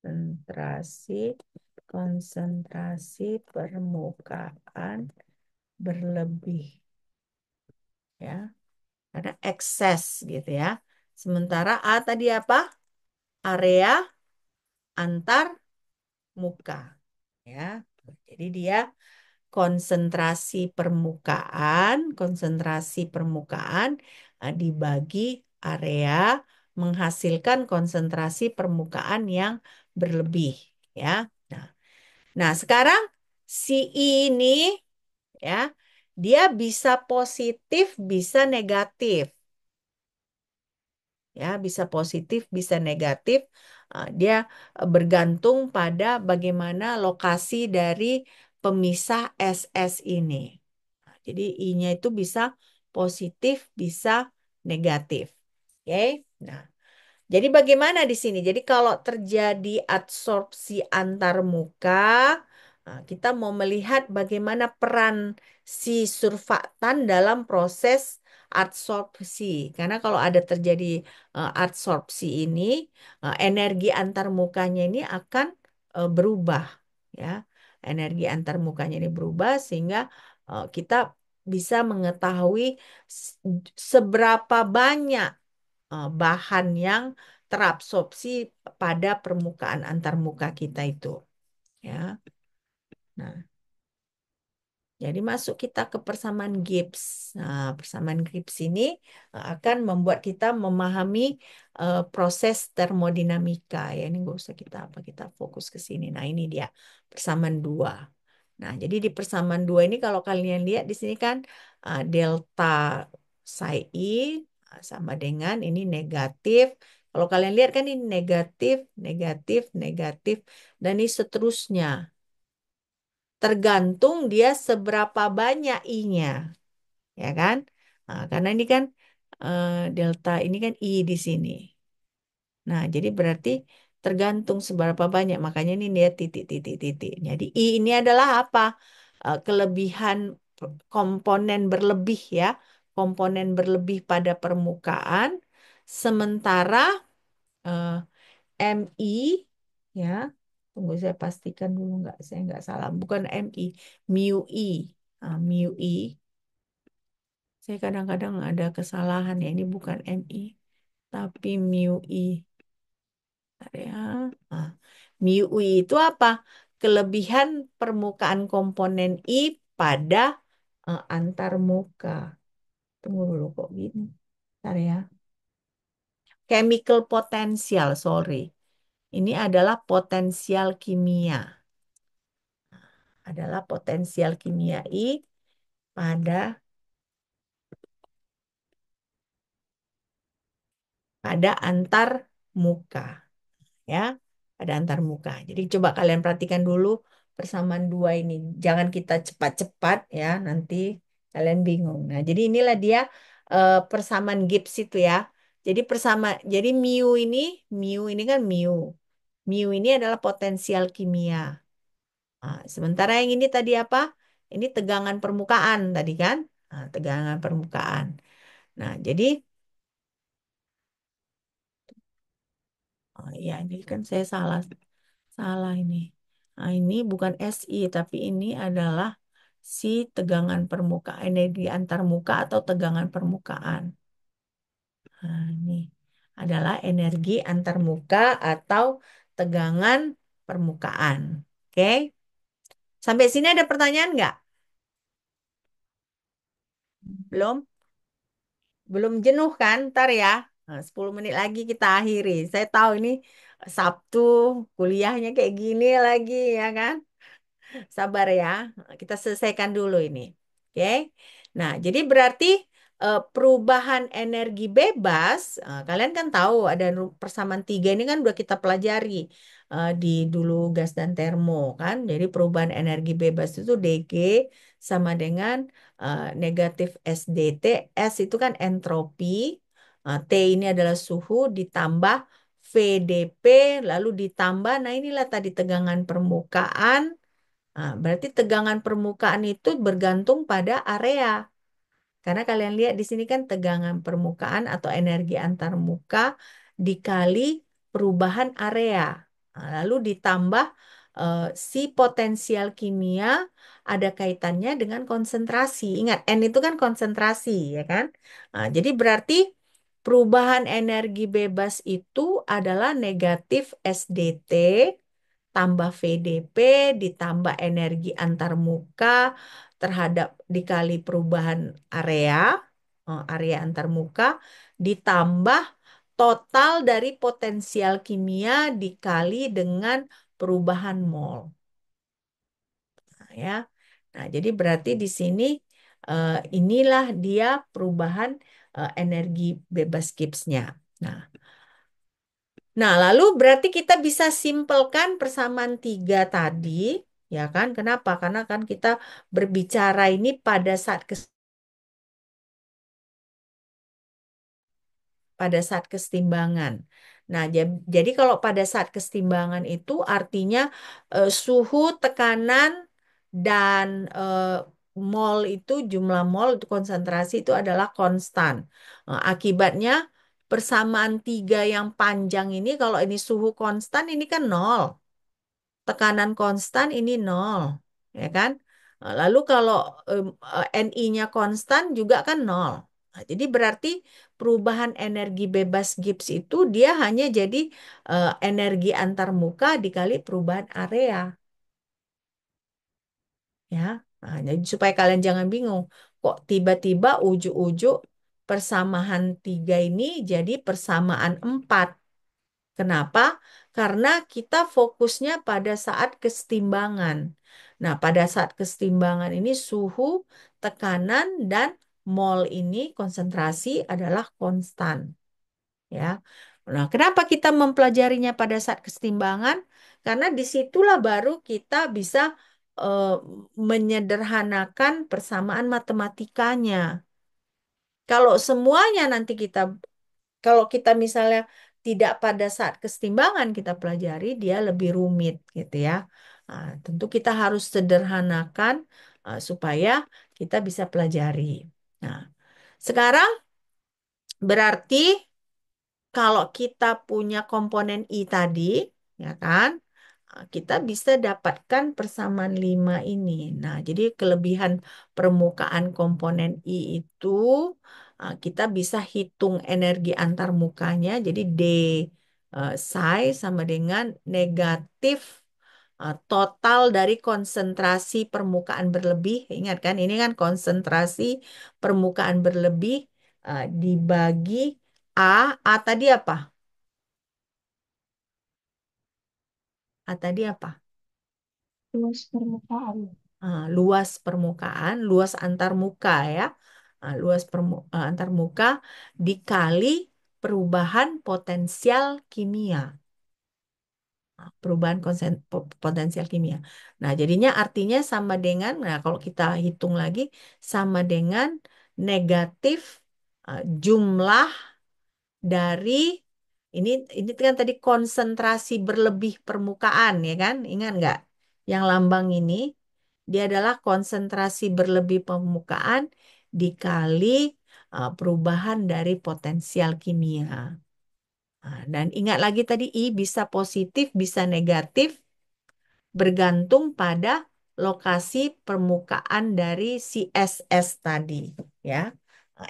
konsentrasi konsentrasi permukaan berlebih ya. Ada ekses gitu ya. Sementara A tadi apa? Area antar muka ya. Jadi dia konsentrasi permukaan dibagi area menghasilkan konsentrasi permukaan yang berlebih ya. Nah, nah sekarang si I ini ya, dia bisa positif, bisa negatif. Ya, bisa positif, bisa negatif. Dia bergantung pada bagaimana lokasi dari pemisah SS ini. Jadi I-nya itu bisa positif, bisa negatif. Oke. Nah, jadi bagaimana di sini? Jadi kalau terjadi adsorpsi antar muka, kita mau melihat bagaimana peran si surfaktan dalam proses adsorpsi. Karena kalau ada terjadi adsorpsi ini, energi antar mukanya ini akan berubah, ya. Energi antar mukanya ini berubah sehingga kita bisa mengetahui seberapa banyak bahan yang terabsorpsi pada permukaan antarmuka kita itu ya. Nah, jadi masuk kita ke persamaan Gibbs. Nah, persamaan Gibbs ini akan membuat kita memahami proses termodinamika ya. Ini nggak usah kita apa kita fokus ke sini. Nah, ini dia persamaan dua. Nah, jadi di persamaan dua ini kalau kalian lihat di sini kan delta psi I sama dengan ini negatif. Kalau kalian lihat kan ini negatif, negatif, negatif, dan ini seterusnya. Tergantung dia seberapa banyak I-nya, ya kan? Nah, karena ini kan delta ini kan I di sini. Nah, jadi berarti tergantung seberapa banyak. Makanya ini dia titik-titik-titik. Jadi I ini adalah apa? Kelebihan komponen berlebih ya. Komponen berlebih pada permukaan. Sementara eh, MI ya. Tunggu saya pastikan dulu saya nggak salah. Bukan MI, mu I. Mu I. Saya kadang-kadang ada kesalahan ya. Ini bukan MI, tapi mu I. Bentar ya. Nah, mu I itu apa? Kelebihan permukaan komponen I pada antar muka. Tunggu dulu kok gini. Bentar ya. Chemical potential, sorry. Ini adalah potensial kimia. Adalah potensial kimia I pada pada antar muka. Ya, ada antar muka. Jadi coba kalian perhatikan dulu persamaan dua ini. Jangan kita cepat-cepat ya, nanti kalian bingung. Nah, jadi inilah dia persamaan Gibbs itu ya. Jadi mu ini kan mu. Mu ini adalah potensial kimia. Nah, sementara yang ini tadi apa? Ini tegangan permukaan tadi kan? Nah, tegangan permukaan. Nah, jadi oh iya ini kan saya salah salah ini. Nah, ini bukan SI tapi ini adalah si tegangan permukaan, energi antar muka atau tegangan permukaan. Nah, ini adalah energi antar muka atau tegangan permukaan. Oke? Sampai sini ada pertanyaan nggak? Belum? Belum jenuh kan? Ntar ya. Nah, 10 menit lagi kita akhiri. Saya tahu ini Sabtu kuliahnya kayak gini lagi ya kan? Sabar ya, kita selesaikan dulu ini. Oke. Nah, jadi berarti perubahan energi bebas, kalian kan tahu ada persamaan tiga ini kan udah kita pelajari di dulu gas dan termo kan. Jadi perubahan energi bebas itu DG sama dengan negatif SDT. S itu kan entropi, T ini adalah suhu ditambah VDP, lalu ditambah, nah inilah tadi tegangan permukaan. Nah, berarti tegangan permukaan itu bergantung pada area. Karena kalian lihat di sini kan tegangan permukaan atau energi antar muka dikali perubahan area. Nah, lalu ditambah eh, si potensial kimia ada kaitannya dengan konsentrasi. Ingat, N itu kan konsentrasi, ya kan? Nah, jadi berarti perubahan energi bebas itu adalah negatif SDT tambah VDP ditambah energi antar muka terhadap dikali perubahan area, area antar muka ditambah total dari potensial kimia dikali dengan perubahan mol. Nah, ya. Nah, jadi berarti di sini inilah dia perubahan energi bebas Gibbs-nya. Nah, lalu berarti kita bisa simpelkan persamaan tiga tadi, ya kan? Kenapa? Karena kan kita berbicara ini pada saat kesetimbangan. Nah, jadi kalau pada saat kesetimbangan itu artinya suhu, tekanan, dan mol itu jumlah mol itu konsentrasi itu adalah konstan. Akibatnya persamaan tiga yang panjang ini kalau ini suhu konstan ini kan nol, tekanan konstan ini nol, ya kan? Lalu kalau NI-nya konstan juga kan nol. Nah, jadi berarti perubahan energi bebas Gibbs itu dia hanya jadi energi antar muka dikali perubahan area, ya. Nah, jadi supaya kalian jangan bingung, kok tiba-tiba ujuk-ujuk persamaan tiga ini jadi persamaan empat. Kenapa? Karena kita fokusnya pada saat kesetimbangan. Nah, pada saat kesetimbangan ini suhu, tekanan, dan mol ini konsentrasi adalah konstan. Ya. Nah, kenapa kita mempelajarinya pada saat kesetimbangan? Karena disitulah baru kita bisa eh, menyederhanakan persamaan matematikanya. Kalau semuanya nanti kalau kita misalnya tidak pada saat kesetimbangan kita pelajari, dia lebih rumit gitu ya. Nah, tentu kita harus sederhanakan supaya kita bisa pelajari. Nah, sekarang berarti kalau kita punya komponen I tadi, ya kan, kita bisa dapatkan persamaan 5 ini. Nah, jadi kelebihan permukaan komponen I itu kita bisa hitung energi antar mukanya. Jadi D psi sama dengan negatif total dari konsentrasi permukaan berlebih. Ingat kan, ini kan konsentrasi permukaan berlebih dibagi A. A tadi apa? A tadi apa? luas permukaan. Luas permukaan, luas antar muka ya. Luas antar muka dikali perubahan potensial kimia. Perubahan potensial kimia. Nah, jadinya artinya sama dengan, nah kalau kita hitung lagi, sama dengan negatif jumlah dari ini kan tadi konsentrasi berlebih permukaan ya kan? Ingat nggak? Yang lambang ini dia adalah konsentrasi berlebih permukaan dikali perubahan dari potensial kimia. Dan ingat lagi tadi I bisa positif, bisa negatif, bergantung pada lokasi permukaan dari si SS tadi, ya.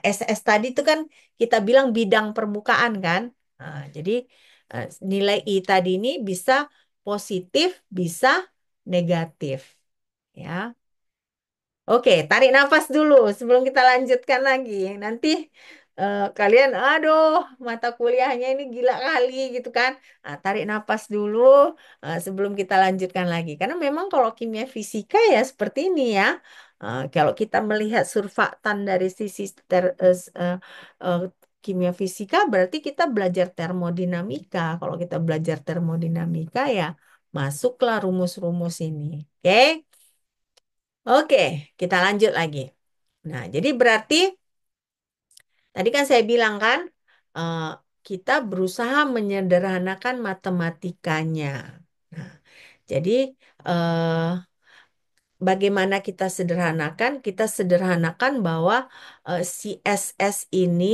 SS tadi itu kan kita bilang bidang permukaan kan. Jadi nilai I tadi ini bisa positif, bisa negatif, ya. Oke, tarik nafas dulu sebelum kita lanjutkan lagi. Nanti kalian, aduh, mata kuliahnya ini gila kali gitu kan. Tarik nafas dulu sebelum kita lanjutkan lagi. Karena memang kalau kimia fisika ya seperti ini ya. Kalau kita melihat surfaktan dari sisi eh, kimia fisika, berarti kita belajar termodinamika. Kalau kita belajar termodinamika ya masuklah rumus-rumus ini. Oke? Oke, kita lanjut lagi. Nah, jadi berarti tadi kan saya bilang kan, eh, kita berusaha menyederhanakan matematikanya. Nah, jadi eh, bagaimana kita sederhanakan? Kita sederhanakan bahwa si SS ini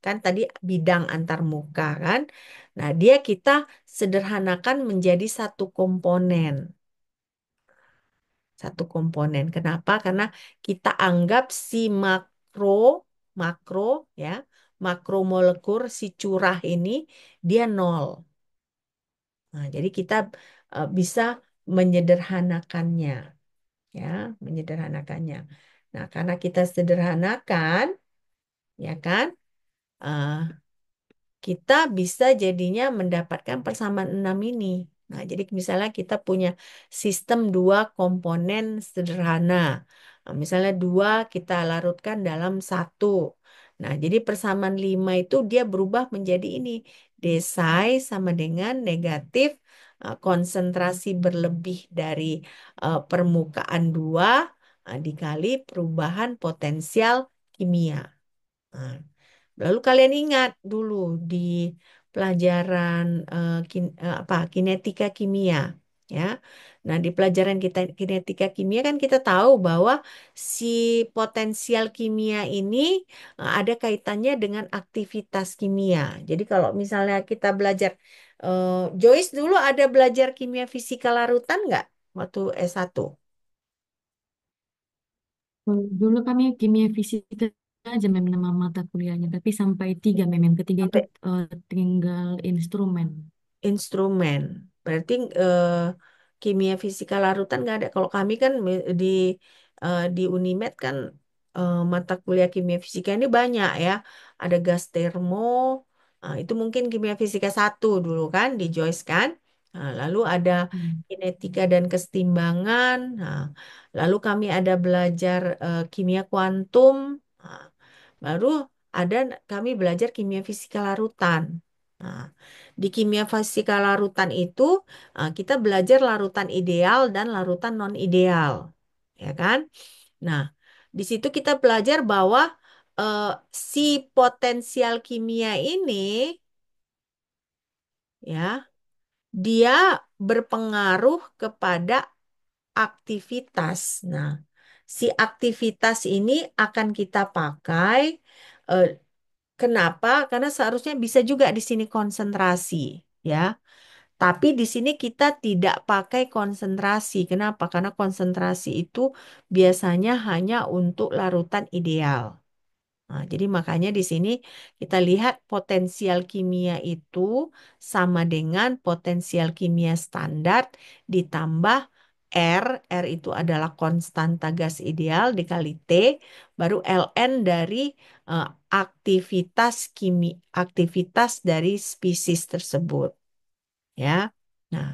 kan tadi bidang antarmuka kan. Nah, dia kita sederhanakan menjadi satu komponen. Satu komponen. Kenapa? Karena kita anggap si makro, makro ya, makromolekul si curah ini dia nol. Nah, jadi kita bisa menyederhanakannya, ya, menyederhanakannya. Nah, karena kita sederhanakan, ya kan, eh, kita bisa jadinya mendapatkan persamaan 6 ini. Nah, jadi misalnya kita punya sistem dua komponen sederhana. Nah, misalnya dua kita larutkan dalam satu. Nah, jadi persamaan 5 itu dia berubah menjadi ini. Desai sama dengan negatif konsentrasi berlebih dari permukaan dua dikali perubahan potensial kimia. Nah, lalu kalian ingat dulu di pelajaran apa kinetika kimia, ya. Nah, di pelajaran kita kinetika kimia kan kita tahu bahwa si potensial kimia ini ada kaitannya dengan aktivitas kimia. Jadi kalau misalnya kita belajar Joyce dulu ada belajar kimia fisika larutan nggak waktu S1? Dulu kami kimia fisika aja mem nama mata kuliahnya, tapi sampai tiga mem. Yang ketiga itu Sampai tinggal instrumen. instrumen. Berarti kimia fisika larutan nggak ada. Kalau kami kan di Unimed kan mata kuliah kimia fisika ini banyak ya. Ada gas termo, itu mungkin kimia fisika satu dulu kan di Joyce kan. Nah, lalu ada Hmm. kinetika dan kesetimbangan. Nah, lalu kami ada belajar kimia kuantum. Nah, baru ada kami belajar kimia fisika larutan. Nah, di kimia fisika larutan itu kita belajar larutan ideal dan larutan non ideal, ya kan? Nah, di situ kita belajar bahwa eh, si potensial kimia ini, ya, dia berpengaruh kepada aktivitas. Nah, si aktivitas ini akan kita pakai. eh, Kenapa? Karena seharusnya bisa juga di sini konsentrasi, ya. Tapi di sini kita tidak pakai konsentrasi. Kenapa? Karena konsentrasi itu biasanya hanya untuk larutan ideal. Nah, jadi makanya di sini kita lihat potensial kimia itu sama dengan potensial kimia standar ditambah R. R itu adalah konstanta gas ideal dikali T, baru Ln dari eh, aktivitas dari spesies tersebut, ya. Nah,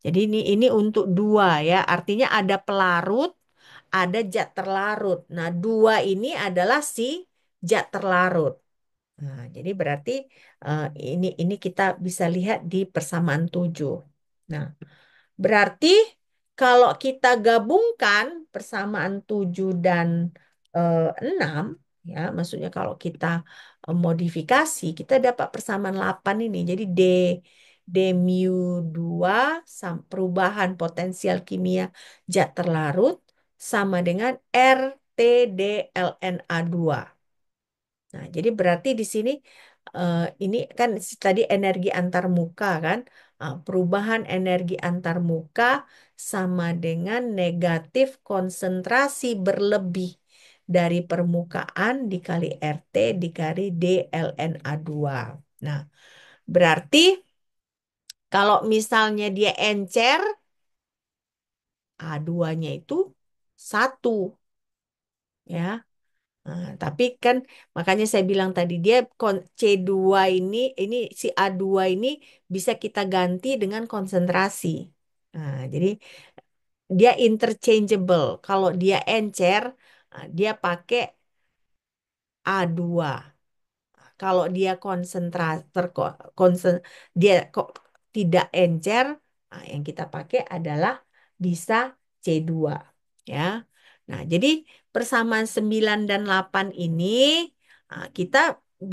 jadi ini untuk dua ya, artinya ada pelarut, ada zat terlarut. Nah, dua ini adalah si zat terlarut. Nah, jadi berarti eh, ini kita bisa lihat di persamaan 7. Nah, berarti kalau kita gabungkan persamaan 7 dan 6, Ya, maksudnya kalau kita modifikasi, kita dapat persamaan 8 ini. Jadi D mu 2 perubahan potensial kimia zat terlarut sama dengan RTDLNA2. Nah, jadi berarti di sini ini kan tadi energi antar muka kan. Perubahan energi antar muka sama dengan negatif konsentrasi berlebih dari permukaan dikali RT dikali dLNA2. Nah, berarti kalau misalnya dia encer, A2-nya itu 1 ya. Nah, tapi kan makanya saya bilang tadi dia C2 ini si A2 ini bisa kita ganti dengan konsentrasi. Nah, jadi dia interchangeable. Kalau dia encer, dia pakai A2. Kalau dia konsen, dia kok tidak encer, yang kita pakai adalah bisa C2 ya. Nah, jadi persamaan 9 dan 8 ini kita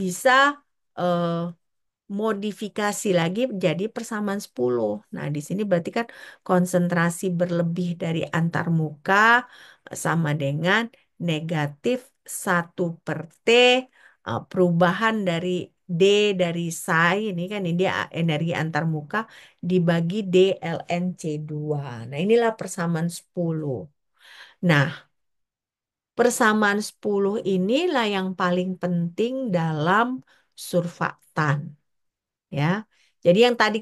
bisa eh, modifikasi lagi jadi persamaan 10. Nah, di sini berarti kan konsentrasi berlebih dari antar muka sama dengan negatif 1/T perubahan dari D dari psi ini kan ini dia energi antar muka dibagi D ln C2. Nah, inilah persamaan 10. Nah, persamaan 10 inilah yang paling penting dalam surfaktan. Ya. Jadi yang tadi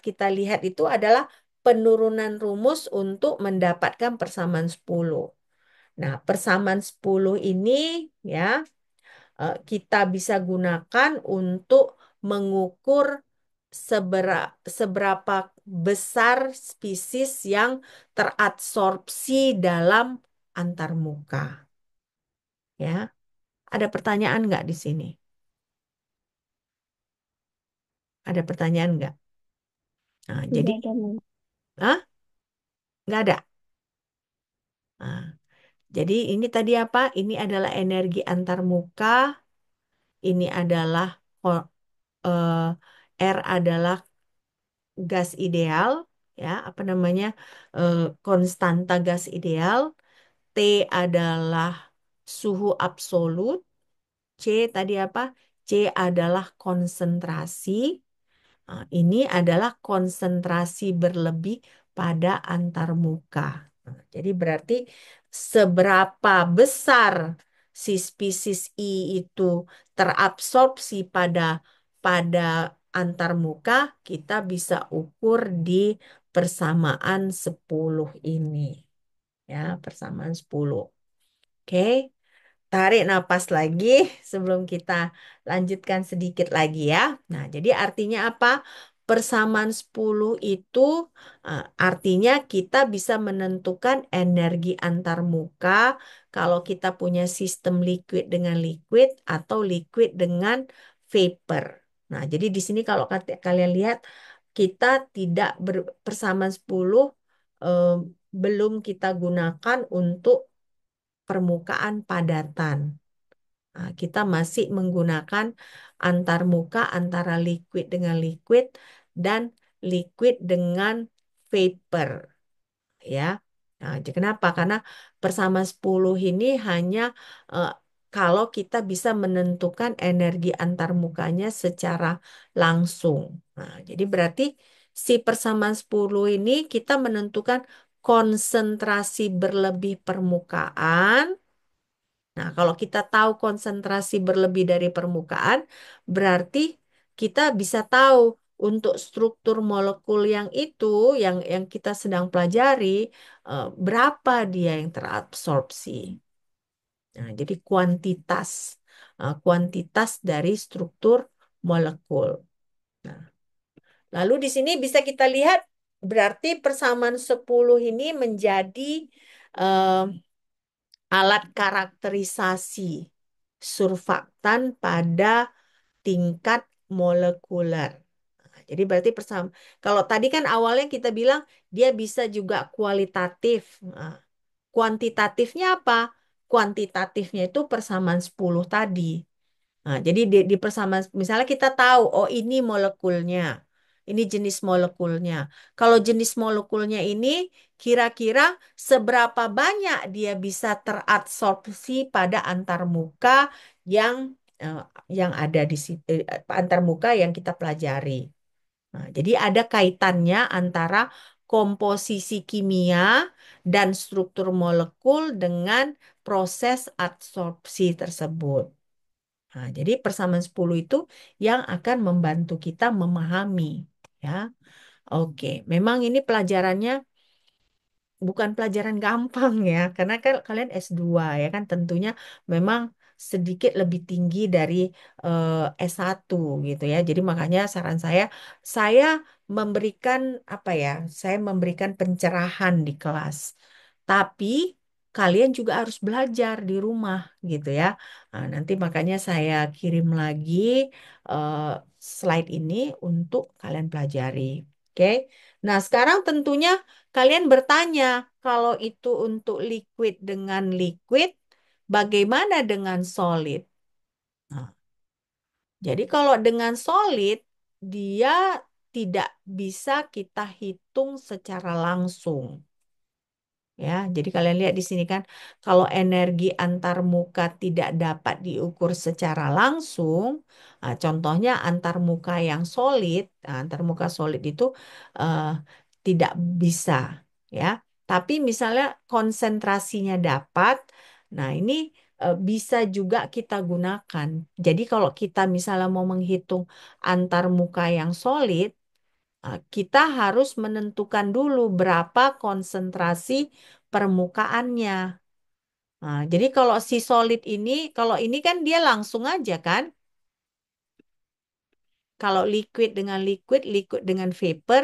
kita lihat itu adalah penurunan rumus untuk mendapatkan persamaan 10. Nah, persamaan 10 ini ya kita bisa gunakan untuk mengukur seberapa besar spesies yang terabsorpsi dalam antarmuka. Ya, ada pertanyaan nggak di sini? Ada pertanyaan nggak? Nah, jadi, Tidak ada, Mem. ah, nggak ada. Nah, jadi ini tadi apa? Ini adalah energi antarmuka. Ini adalah eh, R adalah gas ideal, ya, apa namanya? Konstanta gas ideal. T adalah suhu absolut. C tadi apa? C adalah konsentrasi. Ini adalah konsentrasi berlebih pada antarmuka. Jadi berarti seberapa besar si spesies I itu terabsorpsi pada antarmuka, kita bisa ukur di persamaan 10 ini. Ya, persamaan 10. Oke. Tarik napas lagi sebelum kita lanjutkan sedikit lagi ya. Nah, jadi artinya apa? Persamaan 10 itu artinya kita bisa menentukan energi antar muka kalau kita punya sistem liquid dengan liquid atau liquid dengan vapor. Nah, jadi di sini kalau kalian lihat kita tidak persamaan 10 eh, belum kita gunakan untuk permukaan padatan. Nah, kita masih menggunakan antar muka antara liquid dengan liquid dan liquid dengan vapor, ya. Nah, kenapa? Karena persamaan 10 ini hanya eh, kalau kita bisa menentukan energi antar mukanya secara langsung. Nah, jadi berarti si persamaan 10 ini kita menentukan konsentrasi berlebih permukaan. Nah, kalau kita tahu konsentrasi berlebih dari permukaan, berarti kita bisa tahu untuk struktur molekul yang itu, yang kita sedang pelajari, berapa dia yang terabsorpsi. Nah, jadi kuantitas dari struktur molekul. Nah, lalu di sini bisa kita lihat, berarti persamaan 10 ini menjadi eh, alat karakterisasi surfaktan pada tingkat molekuler. Nah, jadi berarti kalau tadi kan awalnya kita bilang dia bisa juga kualitatif. Nah, kuantitatifnya apa? kuantitatifnya itu persamaan 10 tadi. Nah, jadi di persamaan, misalnya kita tahu, oh ini molekulnya, ini jenis molekulnya. Kalau jenis molekulnya ini kira-kira seberapa banyak dia bisa teradsorpsi pada antarmuka yang eh, yang ada di situ, antarmuka yang kita pelajari. Nah, jadi ada kaitannya antara komposisi kimia dan struktur molekul dengan proses adsorpsi tersebut. Nah, jadi persamaan 10 itu yang akan membantu kita memahami, ya. Oke, memang ini pelajarannya bukan pelajaran gampang ya, karena kan kalian S2 ya kan tentunya memang sedikit lebih tinggi dari S1 gitu ya. Jadi makanya saran saya memberikan apa ya, saya memberikan pencerahan di kelas. Tapi kalian juga harus belajar di rumah gitu ya. Nah, nanti makanya saya kirim lagi eh, slide ini untuk kalian pelajari. Oke. Nah, sekarang tentunya kalian bertanya, kalau itu untuk liquid dengan liquid, bagaimana dengan solid? Nah, jadi kalau dengan solid, dia tidak bisa kita hitung secara langsung. Ya, jadi kalian lihat di sini kan, kalau energi antar muka tidak dapat diukur secara langsung, nah, contohnya antar muka yang solid, nah, antar muka solid itu eh, tidak bisa, ya. Tapi misalnya konsentrasinya dapat, nah ini bisa juga kita gunakan. Jadi kalau kita misalnya mau menghitung antar muka yang solid, kita harus menentukan dulu berapa konsentrasi permukaannya. Nah, jadi kalau si solid ini, kalau ini kan dia langsung aja kan. Kalau liquid dengan liquid, liquid dengan vapor,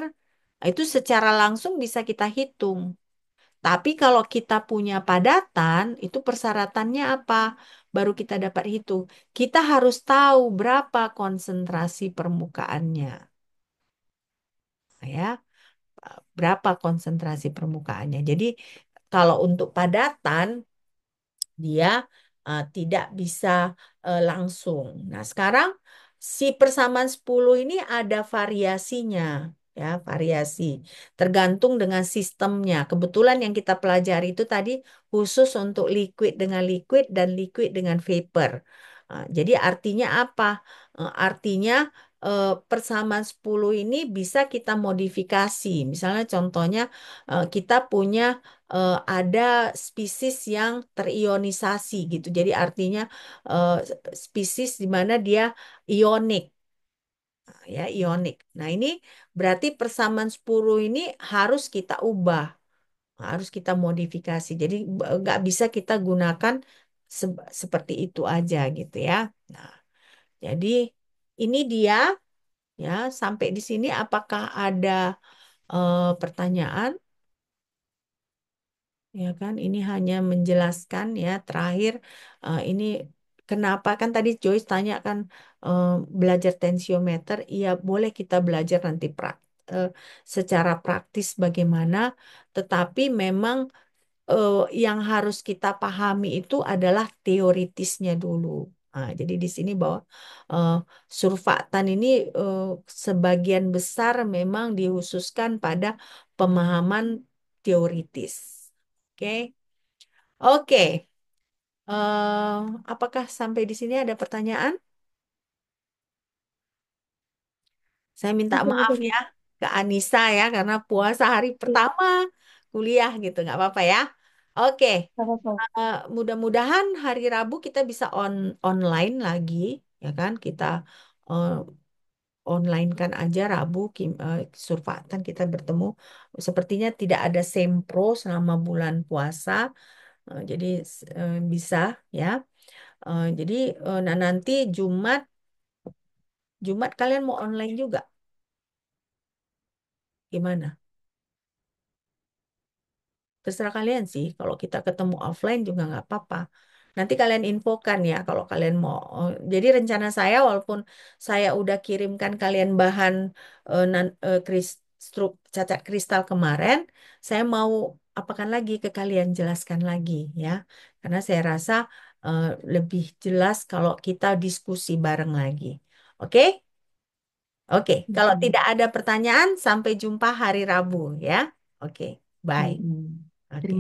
itu secara langsung bisa kita hitung. Tapi kalau kita punya padatan, itu persyaratannya apa? Baru kita dapat hitung. Kita harus tahu berapa konsentrasi permukaannya. Ya, berapa konsentrasi permukaannya. Jadi kalau untuk padatan, dia tidak bisa langsung. Nah, sekarang si persamaan 10 ini ada variasinya, ya, variasi. Tergantung dengan sistemnya. Kebetulan yang kita pelajari itu tadi khusus untuk liquid dengan liquid dan liquid dengan vapor. Jadi artinya apa? Artinya persamaan 10 ini bisa kita modifikasi. Misalnya contohnya kita punya ada spesies yang terionisasi gitu. Jadi artinya eh, spesies di mana dia ionik, ya ionik. Nah ini berarti persamaan 10 ini harus kita ubah, harus kita modifikasi. Jadi nggak bisa kita gunakan seperti itu aja gitu ya. Nah, jadi ini dia ya. Sampai di sini apakah ada pertanyaan? Ya kan, ini hanya menjelaskan ya. Terakhir, ini kenapa kan tadi Joyce tanya kan eh, belajar tensiometer, iya boleh kita belajar nanti eh, secara praktis bagaimana, tetapi memang eh, yang harus kita pahami itu adalah teoritisnya dulu. Nah, jadi di sini bahwa eh, surfaktan ini eh, sebagian besar memang dikhususkan pada pemahaman teoritis. Oke, oke. Eh, apakah sampai di sini ada pertanyaan? Saya minta Oke, maaf oke, ya Bu. ke Anissa ya karena puasa hari Iya, pertama kuliah gitu, nggak apa-apa ya. Oke. nggak apa-apa. Mudah-mudahan hari Rabu kita bisa online lagi, ya kan? Kita eh, online kan aja Rabu surfaktan kita bertemu. Sepertinya tidak ada sempro selama bulan puasa, jadi bisa ya. Jadi nah nanti Jumat kalian mau online juga, gimana? Terserah kalian sih. Kalau kita ketemu offline juga nggak apa-apa. Nanti kalian infokan ya kalau kalian mau. Jadi rencana saya walaupun saya udah kirimkan kalian bahan cacat kristal kemarin, saya mau apakan lagi ke kalian jelaskan lagi ya. Karena saya rasa eh, lebih jelas kalau kita diskusi bareng lagi. Oke? Oke, kalau Mm-mm. tidak ada pertanyaan, sampai jumpa hari Rabu ya. Oke, bye. Mm-mm. Oke. Terima